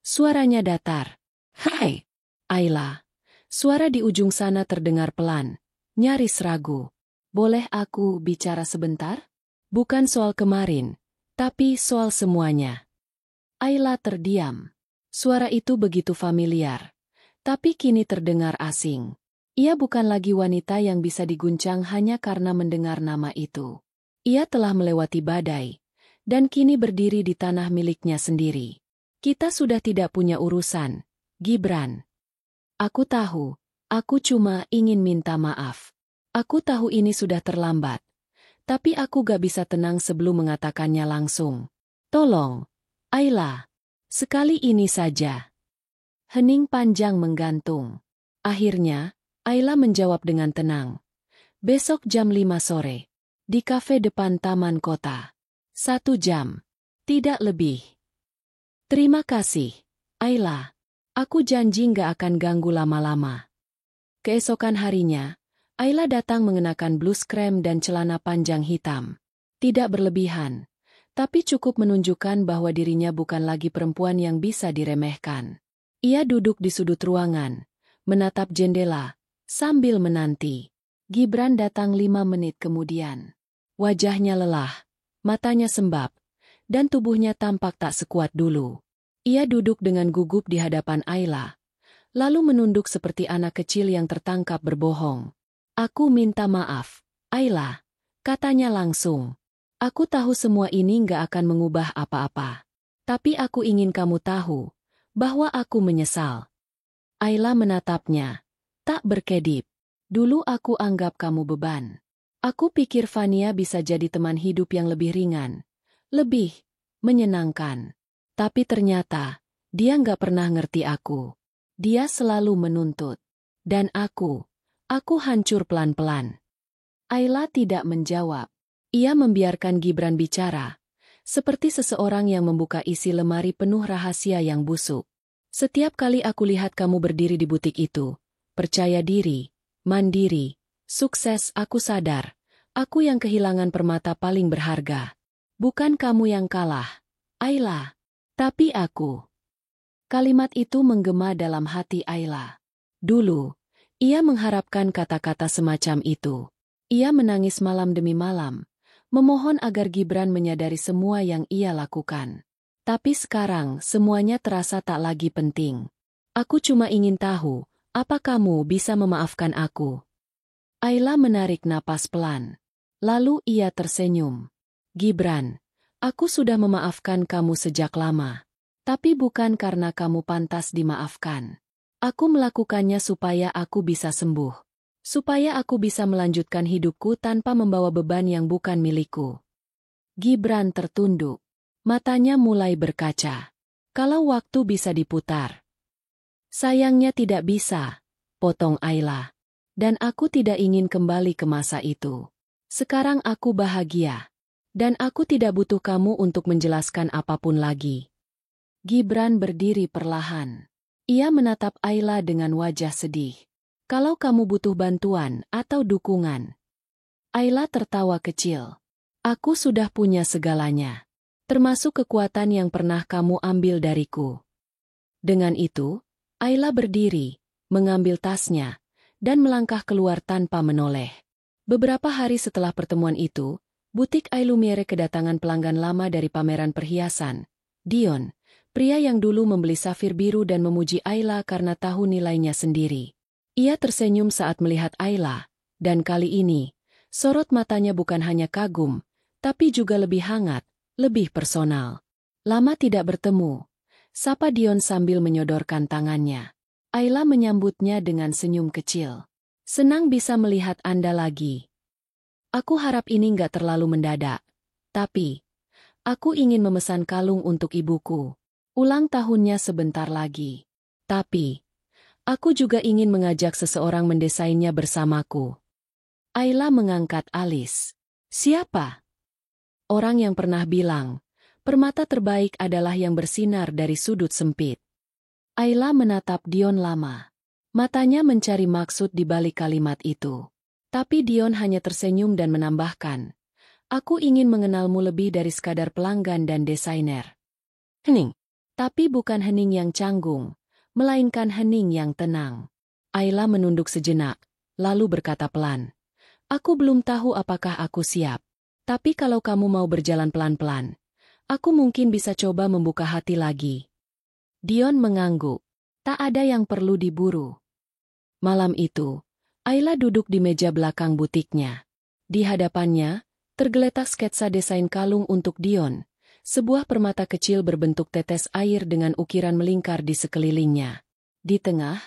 Suaranya datar. Hai, Ayla. Suara di ujung sana terdengar pelan, nyaris ragu. Boleh aku bicara sebentar? Bukan soal kemarin, tapi soal semuanya. Ayla terdiam. Suara itu begitu familiar, tapi kini terdengar asing. Ia bukan lagi wanita yang bisa diguncang hanya karena mendengar nama itu. Ia telah melewati badai, dan kini berdiri di tanah miliknya sendiri. Kita sudah tidak punya urusan, Gibran. Aku tahu, aku cuma ingin minta maaf. Aku tahu ini sudah terlambat, tapi aku gak bisa tenang sebelum mengatakannya langsung. Tolong, Ayla. Sekali ini saja. Hening panjang menggantung. Akhirnya, Ayla menjawab dengan tenang. Besok jam 5 sore. Di kafe depan taman kota. 1 jam. Tidak lebih. Terima kasih, Ayla. Aku janji gak akan ganggu lama-lama. Keesokan harinya, Ayla datang mengenakan blus krem dan celana panjang hitam. Tidak berlebihan, tapi cukup menunjukkan bahwa dirinya bukan lagi perempuan yang bisa diremehkan. Ia duduk di sudut ruangan, menatap jendela, sambil menanti. Gibran datang 5 menit kemudian. Wajahnya lelah, matanya sembab, dan tubuhnya tampak tak sekuat dulu. Ia duduk dengan gugup di hadapan Ayla, lalu menunduk seperti anak kecil yang tertangkap berbohong. Aku minta maaf, Ayla, katanya langsung. Aku tahu semua ini gak akan mengubah apa-apa. Tapi aku ingin kamu tahu bahwa aku menyesal. Ayla menatapnya, tak berkedip. Dulu aku anggap kamu beban. Aku pikir Fania bisa jadi teman hidup yang lebih ringan, lebih menyenangkan. Tapi ternyata, dia gak pernah ngerti aku. Dia selalu menuntut. Dan aku hancur pelan-pelan. Ayla tidak menjawab. Ia membiarkan Gibran bicara, seperti seseorang yang membuka isi lemari penuh rahasia yang busuk. Setiap kali aku lihat kamu berdiri di butik itu, percaya diri, mandiri, sukses, aku sadar, aku yang kehilangan permata paling berharga. Bukan kamu yang kalah, Ayla, tapi aku. Kalimat itu menggema dalam hati Ayla. Dulu, ia mengharapkan kata-kata semacam itu. Ia menangis malam demi malam, memohon agar Gibran menyadari semua yang ia lakukan. Tapi sekarang semuanya terasa tak lagi penting. Aku cuma ingin tahu, apa kamu bisa memaafkan aku? Ayla menarik napas pelan. Lalu ia tersenyum. Gibran, aku sudah memaafkan kamu sejak lama. Tapi bukan karena kamu pantas dimaafkan. Aku melakukannya supaya aku bisa sembuh. Supaya aku bisa melanjutkan hidupku tanpa membawa beban yang bukan milikku. Gibran tertunduk. Matanya mulai berkaca. Kalau waktu bisa diputar. Sayangnya tidak bisa, potong Ayla. Dan aku tidak ingin kembali ke masa itu. Sekarang aku bahagia. Dan aku tidak butuh kamu untuk menjelaskan apapun lagi. Gibran berdiri perlahan. Ia menatap Ayla dengan wajah sedih. Kalau kamu butuh bantuan atau dukungan. Ayla tertawa kecil. Aku sudah punya segalanya. Termasuk kekuatan yang pernah kamu ambil dariku. Dengan itu, Ayla berdiri, mengambil tasnya, dan melangkah keluar tanpa menoleh. Beberapa hari setelah pertemuan itu, butik Ailumiere kedatangan pelanggan lama dari pameran perhiasan. Dion, pria yang dulu membeli safir biru dan memuji Ayla karena tahu nilainya sendiri. Ia tersenyum saat melihat Ayla, dan kali ini, sorot matanya bukan hanya kagum, tapi juga lebih hangat, lebih personal. Lama tidak bertemu, sapa Dion sambil menyodorkan tangannya. Ayla menyambutnya dengan senyum kecil. Senang bisa melihat Anda lagi. Aku harap ini nggak terlalu mendadak. Tapi, aku ingin memesan kalung untuk ibuku. Ulang tahunnya sebentar lagi. Tapi, aku juga ingin mengajak seseorang mendesainnya bersamaku. Ayla mengangkat alis. Siapa? Orang yang pernah bilang, permata terbaik adalah yang bersinar dari sudut sempit. Ayla menatap Dion lama. Matanya mencari maksud di balik kalimat itu. Tapi Dion hanya tersenyum dan menambahkan, aku ingin mengenalmu lebih dari sekadar pelanggan dan desainer. Hening. Tapi bukan hening yang canggung, melainkan hening yang tenang. Ayla menunduk sejenak, lalu berkata pelan, aku belum tahu apakah aku siap. Tapi kalau kamu mau berjalan pelan-pelan, aku mungkin bisa coba membuka hati lagi. Dion mengangguk. Tak ada yang perlu diburu. Malam itu, Ayla duduk di meja belakang butiknya. Di hadapannya, tergeletak sketsa desain kalung untuk Dion, sebuah permata kecil berbentuk tetes air dengan ukiran melingkar di sekelilingnya. Di tengah,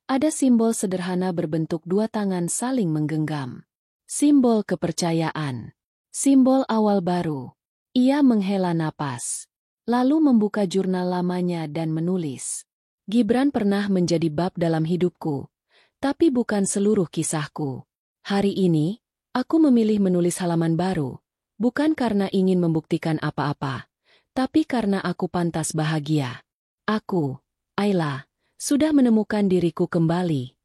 ada simbol sederhana berbentuk dua tangan saling menggenggam. Simbol kepercayaan. Simbol awal baru. Ia menghela napas, lalu membuka jurnal lamanya dan menulis. Gibran pernah menjadi bab dalam hidupku. Tapi bukan seluruh kisahku. Hari ini, aku memilih menulis halaman baru, bukan karena ingin membuktikan apa-apa, tapi karena aku pantas bahagia. Aku, Ayla, sudah menemukan diriku kembali.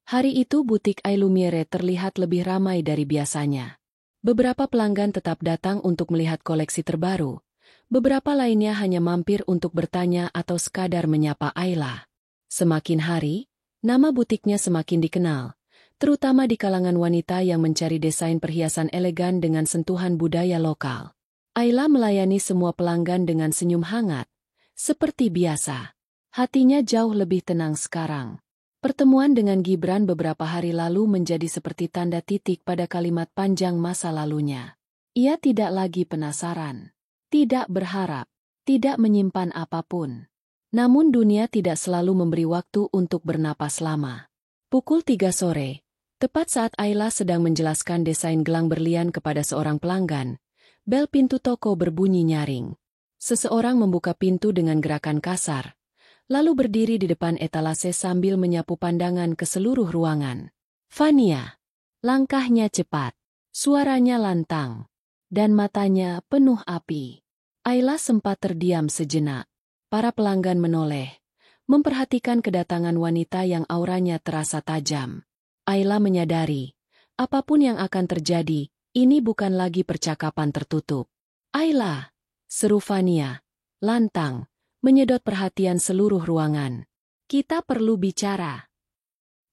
Hari itu butik Ailumiere terlihat lebih ramai dari biasanya. Beberapa pelanggan tetap datang untuk melihat koleksi terbaru, beberapa lainnya hanya mampir untuk bertanya atau sekadar menyapa Ayla. Semakin hari, nama butiknya semakin dikenal, terutama di kalangan wanita yang mencari desain perhiasan elegan dengan sentuhan budaya lokal. Ayla melayani semua pelanggan dengan senyum hangat, seperti biasa. Hatinya jauh lebih tenang sekarang. Pertemuan dengan Gibran beberapa hari lalu menjadi seperti tanda titik pada kalimat panjang masa lalunya. Ia tidak lagi penasaran, tidak berharap, tidak menyimpan apapun. Namun dunia tidak selalu memberi waktu untuk bernapas lama. Pukul 3 sore, tepat saat Ayla sedang menjelaskan desain gelang berlian kepada seorang pelanggan, bel pintu toko berbunyi nyaring. Seseorang membuka pintu dengan gerakan kasar, lalu berdiri di depan etalase sambil menyapu pandangan ke seluruh ruangan. Fania. Langkahnya cepat, suaranya lantang, dan matanya penuh api. Ayla sempat terdiam sejenak. Para pelanggan menoleh, memperhatikan kedatangan wanita yang auranya terasa tajam. Ayla menyadari, apapun yang akan terjadi, ini bukan lagi percakapan tertutup. Ayla, seru Fania, lantang, menyedot perhatian seluruh ruangan. Kita perlu bicara.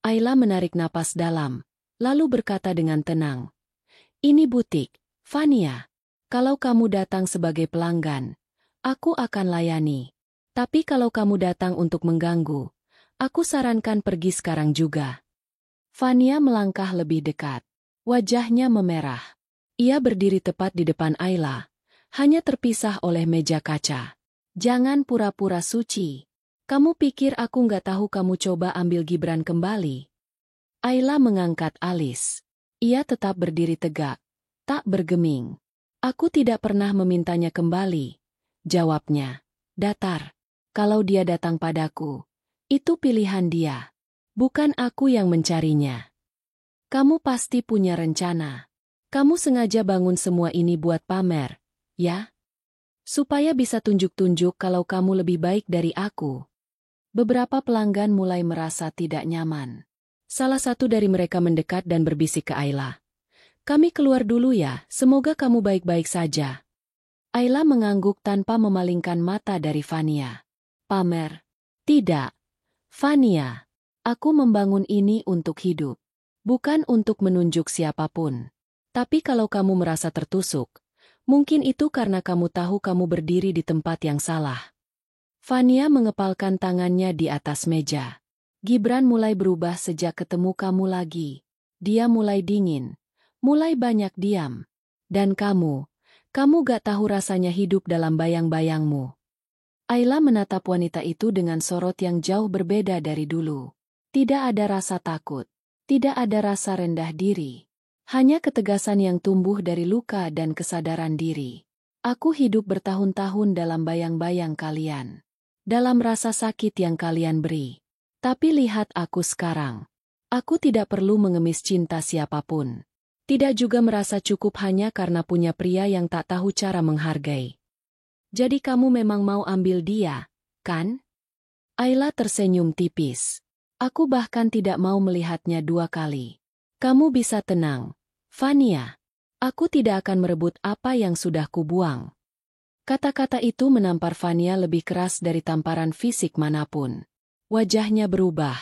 Ayla menarik napas dalam, lalu berkata dengan tenang. Ini butik, Fania. Kalau kamu datang sebagai pelanggan, aku akan layani. Tapi kalau kamu datang untuk mengganggu, aku sarankan pergi sekarang juga. Fania melangkah lebih dekat. Wajahnya memerah. Ia berdiri tepat di depan Ayla, hanya terpisah oleh meja kaca. Jangan pura-pura suci. Kamu pikir aku nggak tahu kamu coba ambil Gibran kembali? Ayla mengangkat alis. Ia tetap berdiri tegak, tak bergeming. Aku tidak pernah memintanya kembali. Jawabnya, datar. Kalau dia datang padaku, itu pilihan dia. Bukan aku yang mencarinya. Kamu pasti punya rencana. Kamu sengaja bangun semua ini buat pamer, ya? Supaya bisa tunjuk-tunjuk kalau kamu lebih baik dari aku. Beberapa pelanggan mulai merasa tidak nyaman. Salah satu dari mereka mendekat dan berbisik ke Ayla. Kami keluar dulu ya, semoga kamu baik-baik saja. Ayla mengangguk tanpa memalingkan mata dari Fania. Pamer. Tidak. Fania. Aku membangun ini untuk hidup. Bukan untuk menunjuk siapapun. Tapi kalau kamu merasa tertusuk, mungkin itu karena kamu tahu kamu berdiri di tempat yang salah. Fania mengepalkan tangannya di atas meja. Gibran mulai berubah sejak ketemu kamu lagi. Dia mulai dingin, mulai banyak diam. Dan kamu gak tahu rasanya hidup dalam bayang-bayangmu. Ayla menatap wanita itu dengan sorot yang jauh berbeda dari dulu. Tidak ada rasa takut, tidak ada rasa rendah diri. Hanya ketegasan yang tumbuh dari luka dan kesadaran diri. Aku hidup bertahun-tahun dalam bayang-bayang kalian. Dalam rasa sakit yang kalian beri. Tapi lihat aku sekarang. Aku tidak perlu mengemis cinta siapapun. Tidak juga merasa cukup hanya karena punya pria yang tak tahu cara menghargai. Jadi kamu memang mau ambil dia, kan? Ayla tersenyum tipis. Aku bahkan tidak mau melihatnya dua kali. Kamu bisa tenang, Fania. Aku tidak akan merebut apa yang sudah kubuang. Kata-kata itu menampar Fania lebih keras dari tamparan fisik manapun. Wajahnya berubah,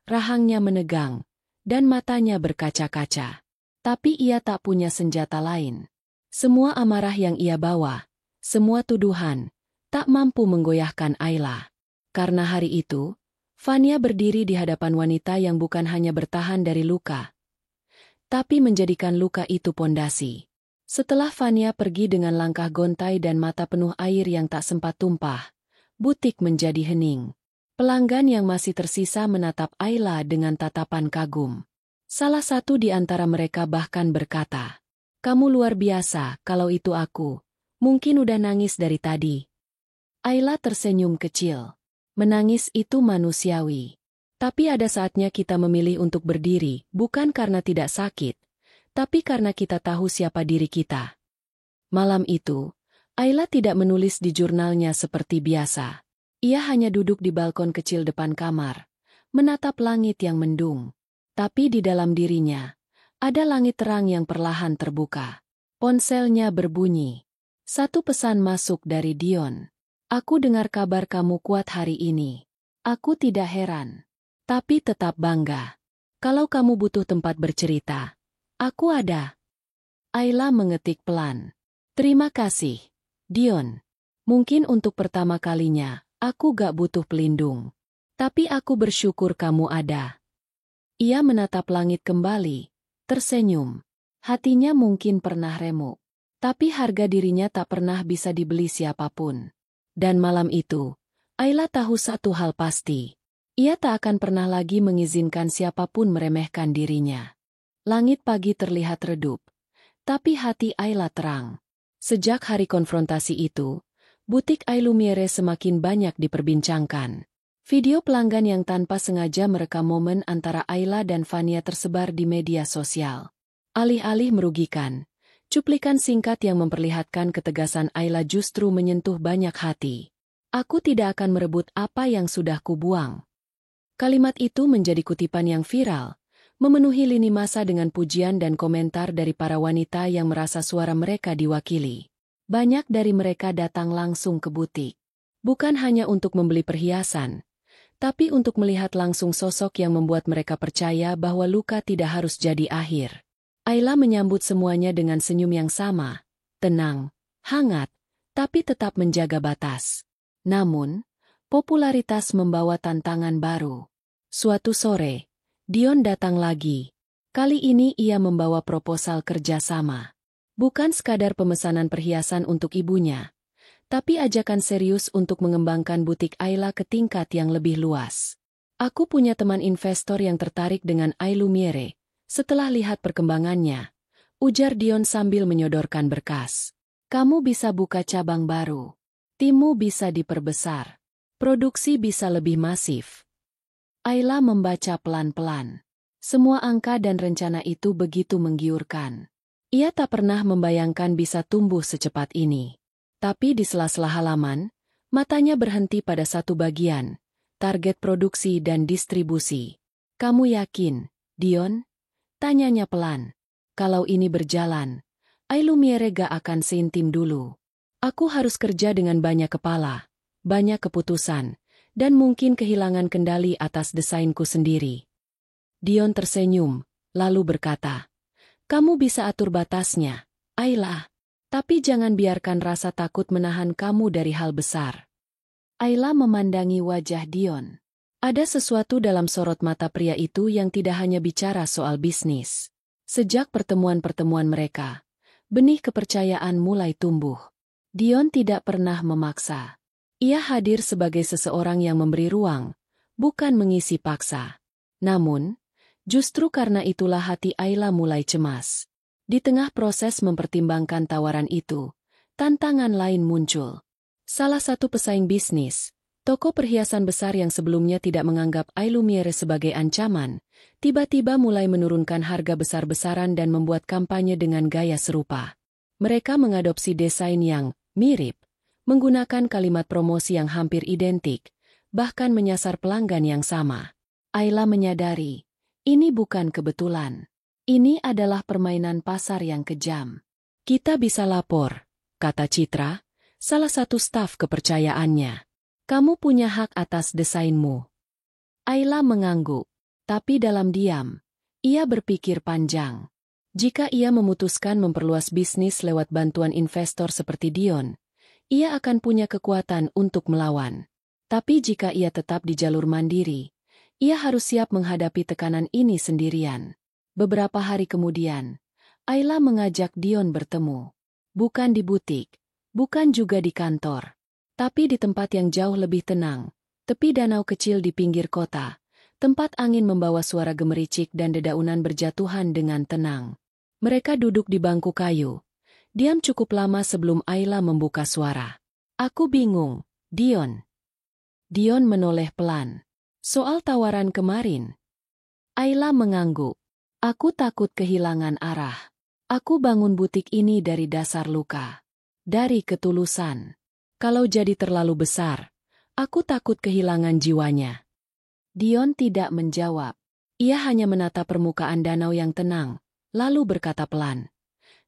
rahangnya menegang, dan matanya berkaca-kaca. Tapi ia tak punya senjata lain. Semua amarah yang ia bawa, semua tuduhan, tak mampu menggoyahkan Ayla. Karena hari itu, Fania berdiri di hadapan wanita yang bukan hanya bertahan dari luka, tapi menjadikan luka itu pondasi. Setelah Fania pergi dengan langkah gontai dan mata penuh air yang tak sempat tumpah, butik menjadi hening. Pelanggan yang masih tersisa menatap Ayla dengan tatapan kagum. Salah satu di antara mereka bahkan berkata, "Kamu luar biasa, kalau itu aku. Mungkin udah nangis dari tadi." Ayla tersenyum kecil. Menangis itu manusiawi. Tapi ada saatnya kita memilih untuk berdiri, bukan karena tidak sakit, tapi karena kita tahu siapa diri kita. Malam itu, Ayla tidak menulis di jurnalnya seperti biasa. Ia hanya duduk di balkon kecil depan kamar, menatap langit yang mendung. Tapi di dalam dirinya, ada langit terang yang perlahan terbuka. Ponselnya berbunyi. Satu pesan masuk dari Dion. "Aku dengar kabar kamu kuat hari ini. Aku tidak heran. Tapi tetap bangga. Kalau kamu butuh tempat bercerita, aku ada." Ayla mengetik pelan. "Terima kasih, Dion. Mungkin untuk pertama kalinya, aku gak butuh pelindung. Tapi aku bersyukur kamu ada." Ia menatap langit kembali, tersenyum. Hatinya mungkin pernah remuk. Tapi harga dirinya tak pernah bisa dibeli siapapun. Dan malam itu, Ayla tahu satu hal pasti. Ia tak akan pernah lagi mengizinkan siapapun meremehkan dirinya. Langit pagi terlihat redup, tapi hati Ayla terang. Sejak hari konfrontasi itu, butik Ailumiere semakin banyak diperbincangkan. Video pelanggan yang tanpa sengaja merekam momen antara Ayla dan Fania tersebar di media sosial. Alih-alih merugikan, cuplikan singkat yang memperlihatkan ketegasan Ayla justru menyentuh banyak hati. "Aku tidak akan merebut apa yang sudah kubuang." Kalimat itu menjadi kutipan yang viral, memenuhi lini masa dengan pujian dan komentar dari para wanita yang merasa suara mereka diwakili. Banyak dari mereka datang langsung ke butik. Bukan hanya untuk membeli perhiasan, tapi untuk melihat langsung sosok yang membuat mereka percaya bahwa luka tidak harus jadi akhir. Ayla menyambut semuanya dengan senyum yang sama, tenang, hangat, tapi tetap menjaga batas. Namun, popularitas membawa tantangan baru. Suatu sore, Dion datang lagi. Kali ini ia membawa proposal kerjasama. Bukan sekadar pemesanan perhiasan untuk ibunya, tapi ajakan serius untuk mengembangkan butik Ayla ke tingkat yang lebih luas. "Aku punya teman investor yang tertarik dengan Ailumiere, setelah lihat perkembangannya," ujar Dion sambil menyodorkan berkas. "Kamu bisa buka cabang baru. Timmu bisa diperbesar. Produksi bisa lebih masif." Ayla membaca pelan-pelan. Semua angka dan rencana itu begitu menggiurkan. Ia tak pernah membayangkan bisa tumbuh secepat ini. Tapi di sela-sela halaman, matanya berhenti pada satu bagian, target produksi dan distribusi. "Kamu yakin, Dion?" tanyanya pelan. "Kalau ini berjalan, Ailumiere gak akan seintim dulu. Aku harus kerja dengan banyak kepala, banyak keputusan, dan mungkin kehilangan kendali atas desainku sendiri." Dion tersenyum, lalu berkata, "Kamu bisa atur batasnya, Ayla. Tapi jangan biarkan rasa takut menahan kamu dari hal besar." Ayla memandangi wajah Dion. Ada sesuatu dalam sorot mata pria itu yang tidak hanya bicara soal bisnis. Sejak pertemuan-pertemuan mereka, benih kepercayaan mulai tumbuh. Dion tidak pernah memaksa. Ia hadir sebagai seseorang yang memberi ruang, bukan mengisi paksa. Namun, justru karena itulah hati Ayla mulai cemas. Di tengah proses mempertimbangkan tawaran itu, tantangan lain muncul. Salah satu pesaing bisnis, toko perhiasan besar yang sebelumnya tidak menganggap Aylumiere sebagai ancaman, tiba-tiba mulai menurunkan harga besar-besaran dan membuat kampanye dengan gaya serupa. Mereka mengadopsi desain yang mirip, menggunakan kalimat promosi yang hampir identik, bahkan menyasar pelanggan yang sama. Ayla menyadari, ini bukan kebetulan. Ini adalah permainan pasar yang kejam. "Kita bisa lapor," kata Citra, salah satu staf kepercayaannya. "Kamu punya hak atas desainmu." Ayla mengangguk, tapi dalam diam, ia berpikir panjang. Jika ia memutuskan memperluas bisnis lewat bantuan investor seperti Dion, ia akan punya kekuatan untuk melawan. Tapi jika ia tetap di jalur mandiri, ia harus siap menghadapi tekanan ini sendirian. Beberapa hari kemudian, Ayla mengajak Dion bertemu. Bukan di butik, bukan juga di kantor, tapi di tempat yang jauh lebih tenang, tepi danau kecil di pinggir kota, tempat angin membawa suara gemericik dan dedaunan berjatuhan dengan tenang. Mereka duduk di bangku kayu, diam cukup lama sebelum Ayla membuka suara. "Aku bingung, Dion." Dion menoleh pelan. "Soal tawaran kemarin?" Ayla mengangguk. "Aku takut kehilangan arah. Aku bangun butik ini dari dasar luka. Dari ketulusan. Kalau jadi terlalu besar, aku takut kehilangan jiwanya." Dion tidak menjawab. Ia hanya menatap permukaan danau yang tenang, lalu berkata pelan,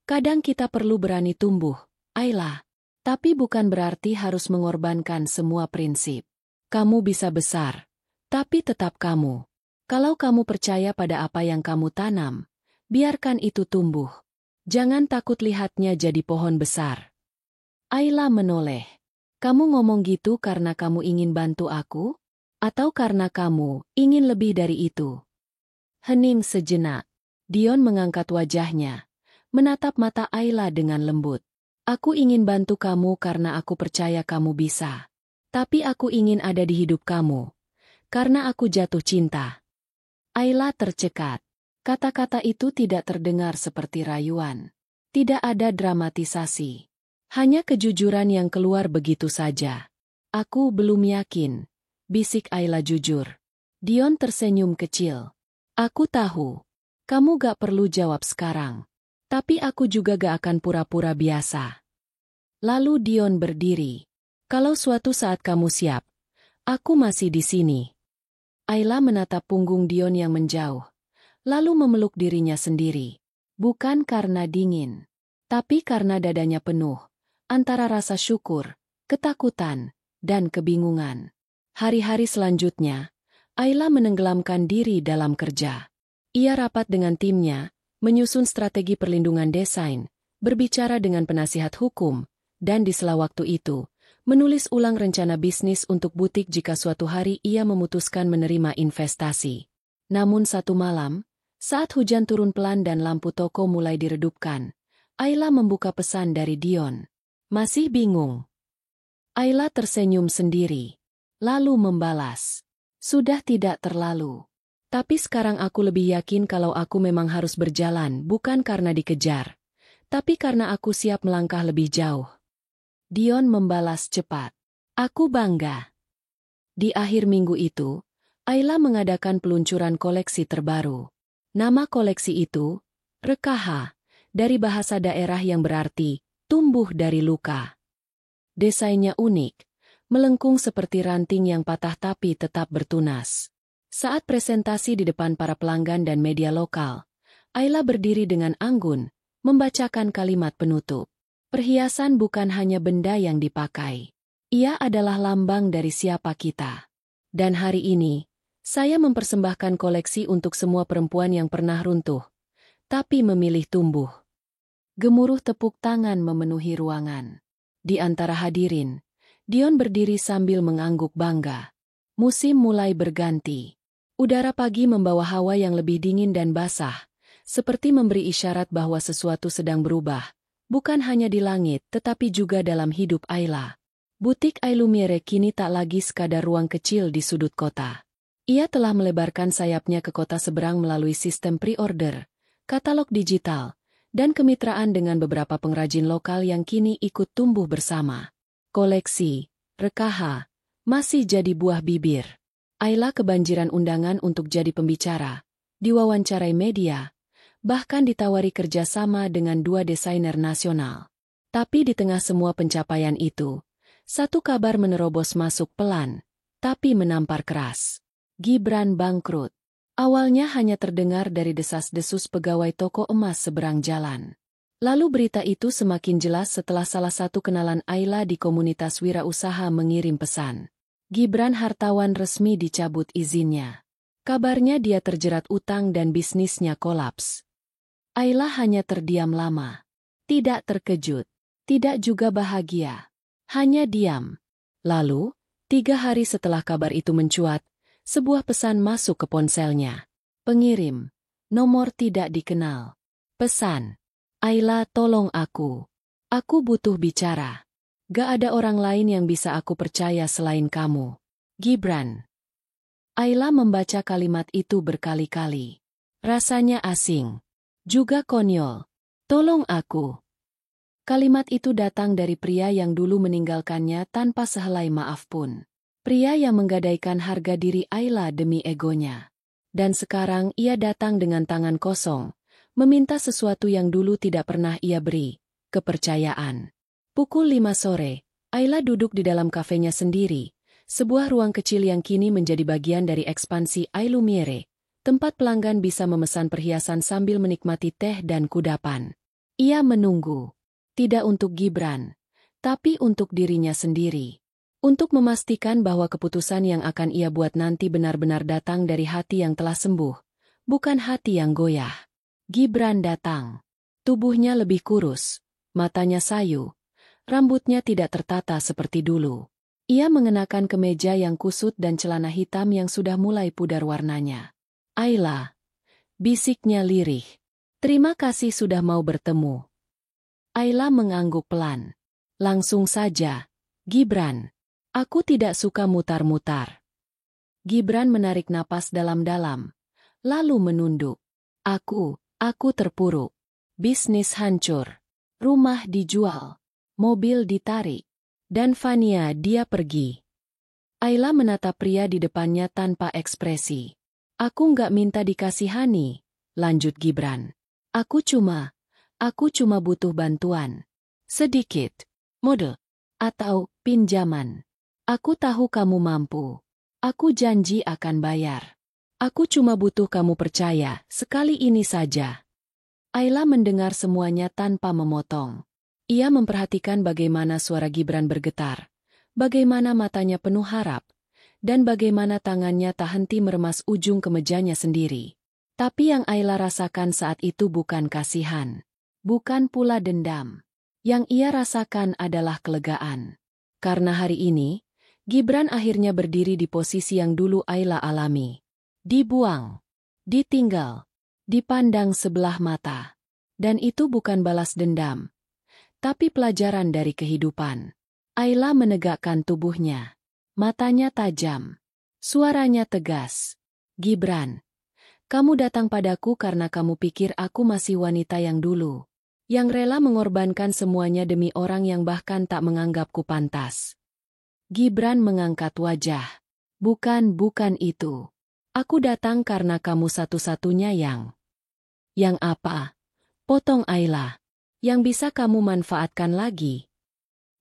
"Kadang kita perlu berani tumbuh, Ayla. Tapi bukan berarti harus mengorbankan semua prinsip. Kamu bisa besar, tapi tetap kamu. Kalau kamu percaya pada apa yang kamu tanam, biarkan itu tumbuh. Jangan takut lihatnya jadi pohon besar." Ayla menoleh. "Kamu ngomong gitu karena kamu ingin bantu aku? Atau karena kamu ingin lebih dari itu?" Hening sejenak. Dion mengangkat wajahnya, menatap mata Ayla dengan lembut. "Aku ingin bantu kamu karena aku percaya kamu bisa. Tapi aku ingin ada di hidup kamu, karena aku jatuh cinta." Ayla tercekat. Kata-kata itu tidak terdengar seperti rayuan. Tidak ada dramatisasi. Hanya kejujuran yang keluar begitu saja. "Aku belum yakin," bisik Ayla jujur. Dion tersenyum kecil. "Aku tahu. Kamu gak perlu jawab sekarang. Tapi aku juga gak akan pura-pura biasa." Lalu Dion berdiri. "Kalau suatu saat kamu siap, aku masih di sini." Ayla menatap punggung Dion yang menjauh, lalu memeluk dirinya sendiri. Bukan karena dingin, tapi karena dadanya penuh, antara rasa syukur, ketakutan, dan kebingungan. Hari-hari selanjutnya, Ayla menenggelamkan diri dalam kerja. Ia rapat dengan timnya, menyusun strategi perlindungan desain, berbicara dengan penasihat hukum, dan di sela waktu itu, menulis ulang rencana bisnis untuk butik jika suatu hari ia memutuskan menerima investasi. Namun satu malam, saat hujan turun pelan dan lampu toko mulai diredupkan, Ayla membuka pesan dari Dion. "Masih bingung?" Ayla tersenyum sendiri, lalu membalas, "Sudah tidak terlalu. Tapi sekarang aku lebih yakin kalau aku memang harus berjalan bukan karena dikejar, tapi karena aku siap melangkah lebih jauh." Dion membalas cepat, "Aku bangga." Di akhir minggu itu, Ayla mengadakan peluncuran koleksi terbaru. Nama koleksi itu, Rekaha, dari bahasa daerah yang berarti, tumbuh dari luka. Desainnya unik, melengkung seperti ranting yang patah tapi tetap bertunas. Saat presentasi di depan para pelanggan dan media lokal, Ayla berdiri dengan anggun, membacakan kalimat penutup. "Perhiasan bukan hanya benda yang dipakai. Ia adalah lambang dari siapa kita. Dan hari ini, Saya mempersembahkan koleksi untuk semua perempuan yang pernah runtuh, tapi memilih tumbuh. Gemuruh tepuk tangan memenuhi ruangan. Di antara hadirin, Dion berdiri sambil mengangguk bangga. Musim mulai berganti. Udara pagi membawa hawa yang lebih dingin dan basah, seperti memberi isyarat bahwa sesuatu sedang berubah, bukan hanya di langit tetapi juga dalam hidup Ayla. Butik Ailumiere kini tak lagi sekadar ruang kecil di sudut kota. Ia telah melebarkan sayapnya ke kota seberang melalui sistem pre-order, katalog digital, dan kemitraan dengan beberapa pengrajin lokal yang kini ikut tumbuh bersama. Koleksi, rekaha, masih jadi buah bibir. Ayla kebanjiran undangan untuk jadi pembicara, diwawancarai media, bahkan ditawari kerjasama dengan 2 desainer nasional. Tapi di tengah semua pencapaian itu, satu kabar menerobos masuk pelan, tapi menampar keras. Gibran bangkrut. Awalnya hanya terdengar dari desas-desus pegawai toko emas seberang jalan. Lalu berita itu semakin jelas setelah salah satu kenalan Ayla di komunitas wirausaha mengirim pesan. Gibran hartawan resmi dicabut izinnya. Kabarnya dia terjerat utang dan bisnisnya kolaps. Ayla hanya terdiam lama. Tidak terkejut. Tidak juga bahagia. Hanya diam. Lalu, 3 hari setelah kabar itu mencuat, sebuah pesan masuk ke ponselnya. Pengirim. Nomor tidak dikenal. Pesan. Ayla, tolong aku. Aku butuh bicara. Gak ada orang lain yang bisa aku percaya selain kamu. Gibran. Ayla membaca kalimat itu berkali-kali. Rasanya asing. Juga konyol. Tolong aku. Kalimat itu datang dari pria yang dulu meninggalkannya tanpa sehelai maaf pun. Pria yang menggadaikan harga diri Ayla demi egonya. Dan sekarang ia datang dengan tangan kosong, meminta sesuatu yang dulu tidak pernah ia beri, kepercayaan. Pukul 5 sore, Ayla duduk di dalam kafenya sendiri, sebuah ruang kecil yang kini menjadi bagian dari ekspansi Ailumiere, tempat pelanggan bisa memesan perhiasan sambil menikmati teh dan kudapan. Ia menunggu, tidak untuk Gibran, tapi untuk dirinya sendiri. Untuk memastikan bahwa keputusan yang akan ia buat nanti benar-benar datang dari hati yang telah sembuh, bukan hati yang goyah. Gibran datang. Tubuhnya lebih kurus, matanya sayu, rambutnya tidak tertata seperti dulu. Ia mengenakan kemeja yang kusut dan celana hitam yang sudah mulai pudar warnanya. Ayla, bisiknya lirih. Terima kasih sudah mau bertemu. Ayla mengangguk pelan. Langsung saja, Gibran. Aku tidak suka mutar-mutar. Gibran menarik napas dalam-dalam, lalu menunduk. Aku terpuruk. Bisnis hancur. Rumah dijual. Mobil ditarik. Dan Fania dia pergi. Ayla menatap pria di depannya tanpa ekspresi. Aku nggak minta dikasihani, lanjut Gibran. Aku cuma butuh bantuan. Sedikit. Modal. Atau pinjaman. Aku tahu kamu mampu. Aku janji akan bayar. Aku cuma butuh kamu percaya, sekali ini saja. Ayla mendengar semuanya tanpa memotong. Ia memperhatikan bagaimana suara Gibran bergetar, bagaimana matanya penuh harap, dan bagaimana tangannya tak henti meremas ujung kemejanya sendiri. Tapi yang Ayla rasakan saat itu bukan kasihan, bukan pula dendam. Yang ia rasakan adalah kelegaan. Karena hari ini, Gibran akhirnya berdiri di posisi yang dulu Ayla alami. Dibuang, ditinggal, dipandang sebelah mata. Dan itu bukan balas dendam, tapi pelajaran dari kehidupan. Ayla menegakkan tubuhnya. Matanya tajam. Suaranya tegas. Gibran, kamu datang padaku karena kamu pikir aku masih wanita yang dulu, yang rela mengorbankan semuanya demi orang yang bahkan tak menganggapku pantas. Gibran mengangkat wajah. Bukan itu. Aku datang karena kamu satu-satunya yang... Yang apa? Potong Ayla. Yang bisa kamu manfaatkan lagi.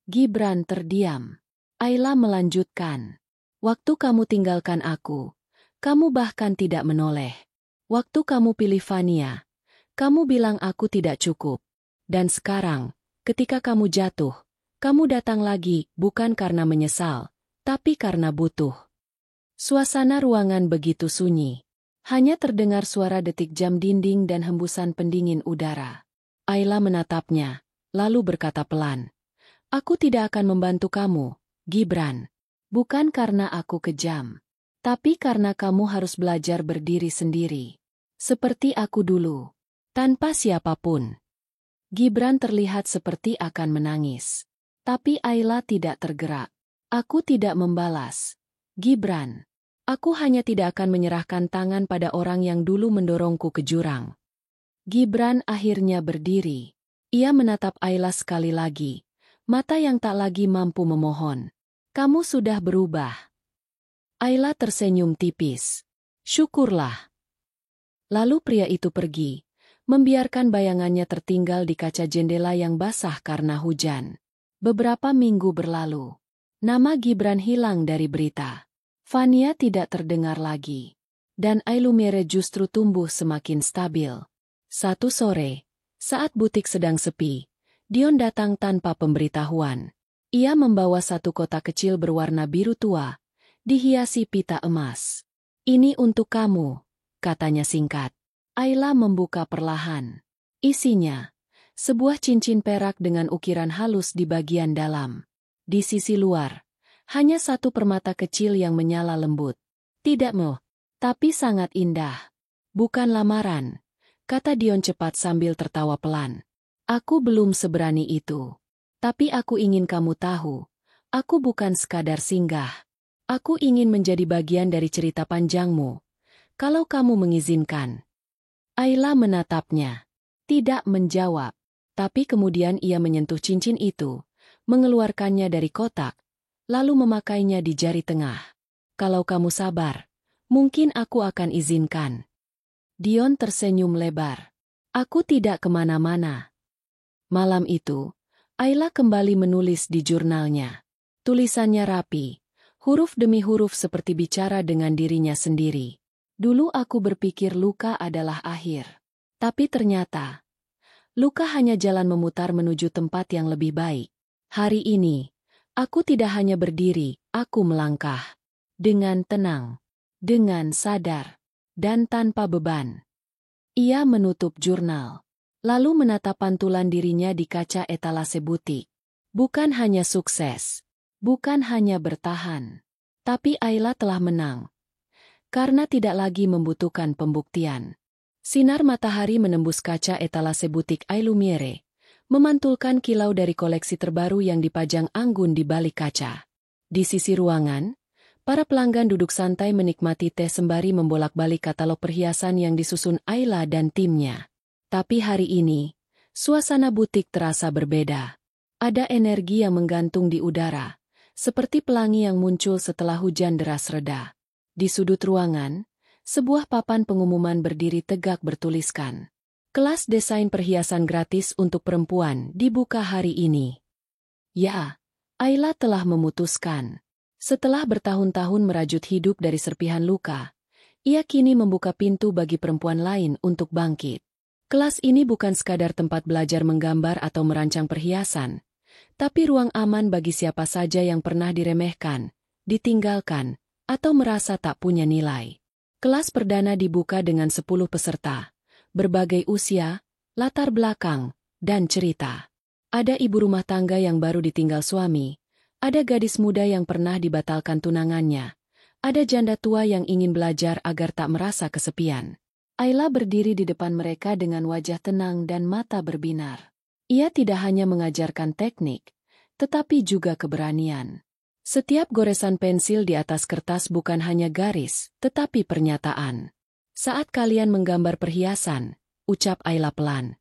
Gibran terdiam. Ayla melanjutkan. Waktu kamu tinggalkan aku, kamu bahkan tidak menoleh. Waktu kamu pilih Fania, kamu bilang aku tidak cukup. Dan sekarang, ketika kamu jatuh, kamu datang lagi bukan karena menyesal, tapi karena butuh. Suasana ruangan begitu sunyi. Hanya terdengar suara detik jam dinding dan hembusan pendingin udara. Ayla menatapnya, lalu berkata pelan, "Aku tidak akan membantu kamu, Gibran. Bukan karena aku kejam. Tapi karena kamu harus belajar berdiri sendiri. Seperti aku dulu. Tanpa siapapun." Gibran terlihat seperti akan menangis. Tapi Ayla tidak tergerak. "Aku tidak membalas. Gibran. Aku hanya tidak akan menyerahkan tangan pada orang yang dulu mendorongku ke jurang." Gibran akhirnya berdiri. Ia menatap Ayla sekali lagi. Mata yang tak lagi mampu memohon. "Kamu sudah berubah." Ayla tersenyum tipis. "Syukurlah." Lalu pria itu pergi, membiarkan bayangannya tertinggal di kaca jendela yang basah karena hujan. Beberapa minggu berlalu. Nama Gibran hilang dari berita. Fania tidak terdengar lagi. Dan Ailumere justru tumbuh semakin stabil. Satu sore, saat butik sedang sepi, Dion datang tanpa pemberitahuan. Ia membawa satu kotak kecil berwarna biru tua, dihiasi pita emas. "Ini untuk kamu," katanya singkat. Ayla membuka perlahan. Isinya, sebuah cincin perak dengan ukiran halus di bagian dalam. Di sisi luar, hanya satu permata kecil yang menyala lembut. "Tidak mewah, tapi sangat indah. Bukan lamaran," kata Dion cepat sambil tertawa pelan. "Aku belum seberani itu. Tapi aku ingin kamu tahu, aku bukan sekadar singgah. Aku ingin menjadi bagian dari cerita panjangmu. Kalau kamu mengizinkan." Ayla menatapnya. Tidak menjawab. Tapi kemudian ia menyentuh cincin itu, mengeluarkannya dari kotak, lalu memakainya di jari tengah. "Kalau kamu sabar, mungkin aku akan izinkan." Dion tersenyum lebar. "Aku tidak kemana-mana." Malam itu, Ayla kembali menulis di jurnalnya. Tulisannya rapi, huruf demi huruf seperti bicara dengan dirinya sendiri. "Dulu aku berpikir luka adalah akhir. Tapi ternyata, luka hanya jalan memutar menuju tempat yang lebih baik. Hari ini, aku tidak hanya berdiri, aku melangkah. Dengan tenang, dengan sadar, dan tanpa beban." Ia menutup jurnal. Lalu menatap pantulan dirinya di kaca etalase butik. Bukan hanya sukses. Bukan hanya bertahan. Tapi Ayla telah menang. Karena tidak lagi membutuhkan pembuktian. Sinar matahari menembus kaca etalase butik Ailumiere, memantulkan kilau dari koleksi terbaru yang dipajang anggun di balik kaca. Di sisi ruangan, para pelanggan duduk santai menikmati teh sembari membolak-balik katalog perhiasan yang disusun Ayla dan timnya. Tapi hari ini, suasana butik terasa berbeda. Ada energi yang menggantung di udara, seperti pelangi yang muncul setelah hujan deras reda. Di sudut ruangan, sebuah papan pengumuman berdiri tegak bertuliskan, "Kelas desain perhiasan gratis untuk perempuan dibuka hari ini." Ya, Ayla telah memutuskan. Setelah bertahun-tahun merajut hidup dari serpihan luka, ia kini membuka pintu bagi perempuan lain untuk bangkit. Kelas ini bukan sekadar tempat belajar menggambar atau merancang perhiasan, tapi ruang aman bagi siapa saja yang pernah diremehkan, ditinggalkan, atau merasa tak punya nilai. Kelas perdana dibuka dengan 10 peserta, berbagai usia, latar belakang, dan cerita. Ada ibu rumah tangga yang baru ditinggal suami, ada gadis muda yang pernah dibatalkan tunangannya, ada janda tua yang ingin belajar agar tak merasa kesepian. Ayla berdiri di depan mereka dengan wajah tenang dan mata berbinar. Ia tidak hanya mengajarkan teknik, tetapi juga keberanian. Setiap goresan pensil di atas kertas bukan hanya garis, tetapi pernyataan. "Saat kalian menggambar perhiasan," ucap Ayla pelan,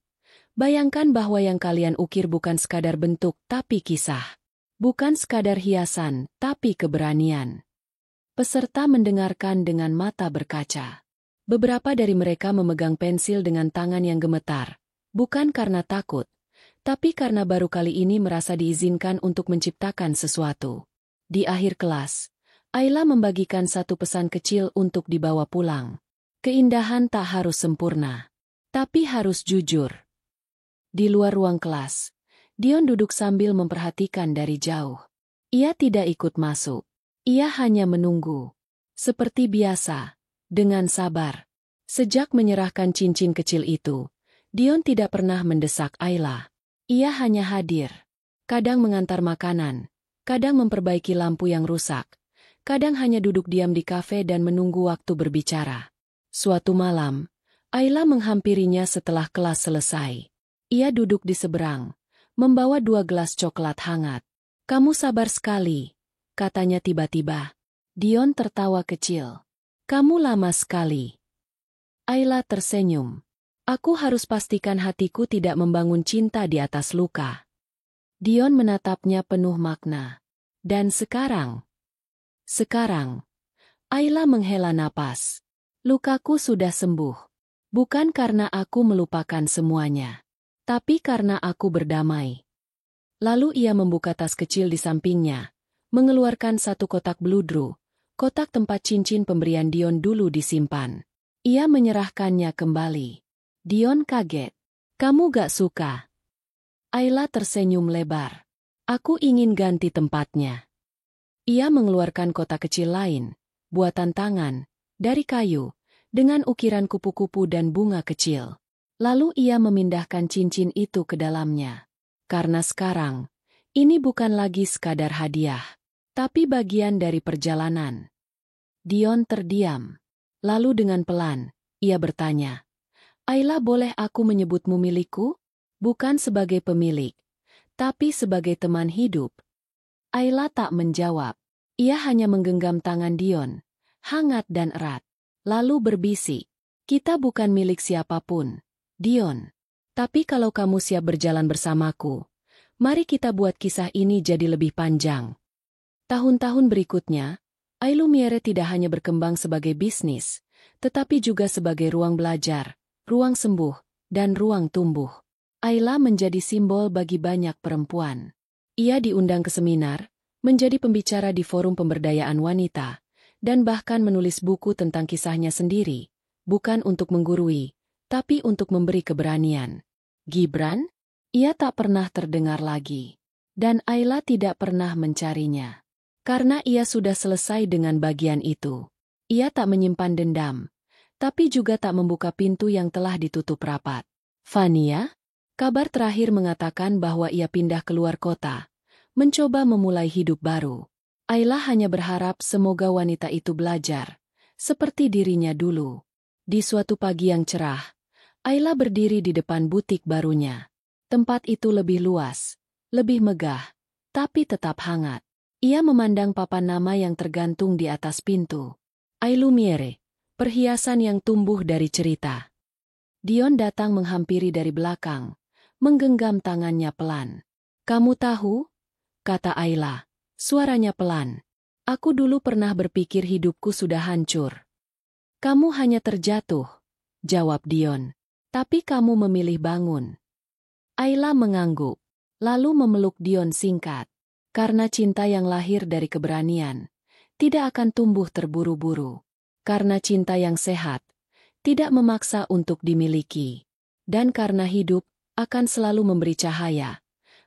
"bayangkan bahwa yang kalian ukir bukan sekadar bentuk tapi kisah. Bukan sekadar hiasan, tapi keberanian." Peserta mendengarkan dengan mata berkaca. Beberapa dari mereka memegang pensil dengan tangan yang gemetar, bukan karena takut, tapi karena baru kali ini merasa diizinkan untuk menciptakan sesuatu. Di akhir kelas, Ayla membagikan satu pesan kecil untuk dibawa pulang. Keindahan tak harus sempurna, tapi harus jujur. Di luar ruang kelas, Dion duduk sambil memperhatikan dari jauh. Ia tidak ikut masuk. Ia hanya menunggu. Seperti biasa, dengan sabar. Sejak menyerahkan cincin kecil itu, Dion tidak pernah mendesak Ayla. Ia hanya hadir. Kadang mengantar makanan, kadang memperbaiki lampu yang rusak, kadang hanya duduk diam di kafe dan menunggu waktu berbicara. Suatu malam, Ayla menghampirinya setelah kelas selesai. Ia duduk di seberang, membawa 2 gelas coklat hangat. "Kamu sabar sekali," katanya tiba-tiba. Dion tertawa kecil. "Kamu lama sekali." Ayla tersenyum. "Aku harus pastikan hatiku tidak membangun cinta di atas luka." Dion menatapnya penuh makna. "Dan sekarang?" "Sekarang." Ayla menghela napas. "Lukaku sudah sembuh. Bukan karena aku melupakan semuanya, tapi karena aku berdamai." Lalu ia membuka tas kecil di sampingnya, mengeluarkan 1 kotak bludru, kotak tempat cincin pemberian Dion dulu disimpan. Ia menyerahkannya kembali. Dion kaget. "Kamu gak suka?" Ayla tersenyum lebar. "Aku ingin ganti tempatnya." Ia mengeluarkan kotak kecil lain, buatan tangan, dari kayu, dengan ukiran kupu-kupu dan bunga kecil. Lalu ia memindahkan cincin itu ke dalamnya. Karena sekarang, ini bukan lagi sekadar hadiah, tapi bagian dari perjalanan. Dion terdiam. Lalu dengan pelan, ia bertanya, "Ayla, boleh aku menyebutmu milikku? Bukan sebagai pemilik, tapi sebagai teman hidup." Ayla tak menjawab. Ia hanya menggenggam tangan Dion, hangat dan erat. Lalu berbisik, "Kita bukan milik siapapun, Dion. Tapi kalau kamu siap berjalan bersamaku, mari kita buat kisah ini jadi lebih panjang." Tahun-tahun berikutnya, Ailumiere tidak hanya berkembang sebagai bisnis, tetapi juga sebagai ruang belajar, ruang sembuh, dan ruang tumbuh. Ayla menjadi simbol bagi banyak perempuan. Ia diundang ke seminar, menjadi pembicara di forum pemberdayaan wanita, dan bahkan menulis buku tentang kisahnya sendiri, bukan untuk menggurui, tapi untuk memberi keberanian. Gibran? Ia tak pernah terdengar lagi. Dan Ayla tidak pernah mencarinya. Karena ia sudah selesai dengan bagian itu. Ia tak menyimpan dendam, tapi juga tak membuka pintu yang telah ditutup rapat. Fania? Kabar terakhir mengatakan bahwa ia pindah keluar kota, mencoba memulai hidup baru. Ayla hanya berharap semoga wanita itu belajar, seperti dirinya dulu. Di suatu pagi yang cerah, Ayla berdiri di depan butik barunya. Tempat itu lebih luas, lebih megah, tapi tetap hangat. Ia memandang papan nama yang tergantung di atas pintu. Ailumiere, perhiasan yang tumbuh dari cerita. Dion datang menghampiri dari belakang, menggenggam tangannya pelan. "Kamu tahu?" kata Ayla, suaranya pelan. "Aku dulu pernah berpikir hidupku sudah hancur." "Kamu hanya terjatuh," jawab Dion. "Tapi kamu memilih bangun." Ayla mengangguk, lalu memeluk Dion singkat. Karena cinta yang lahir dari keberanian, tidak akan tumbuh terburu-buru. Karena cinta yang sehat, tidak memaksa untuk dimiliki. Dan karena hidup akan selalu memberi cahaya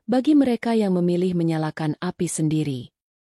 bagi mereka yang memilih menyalakan api sendiri.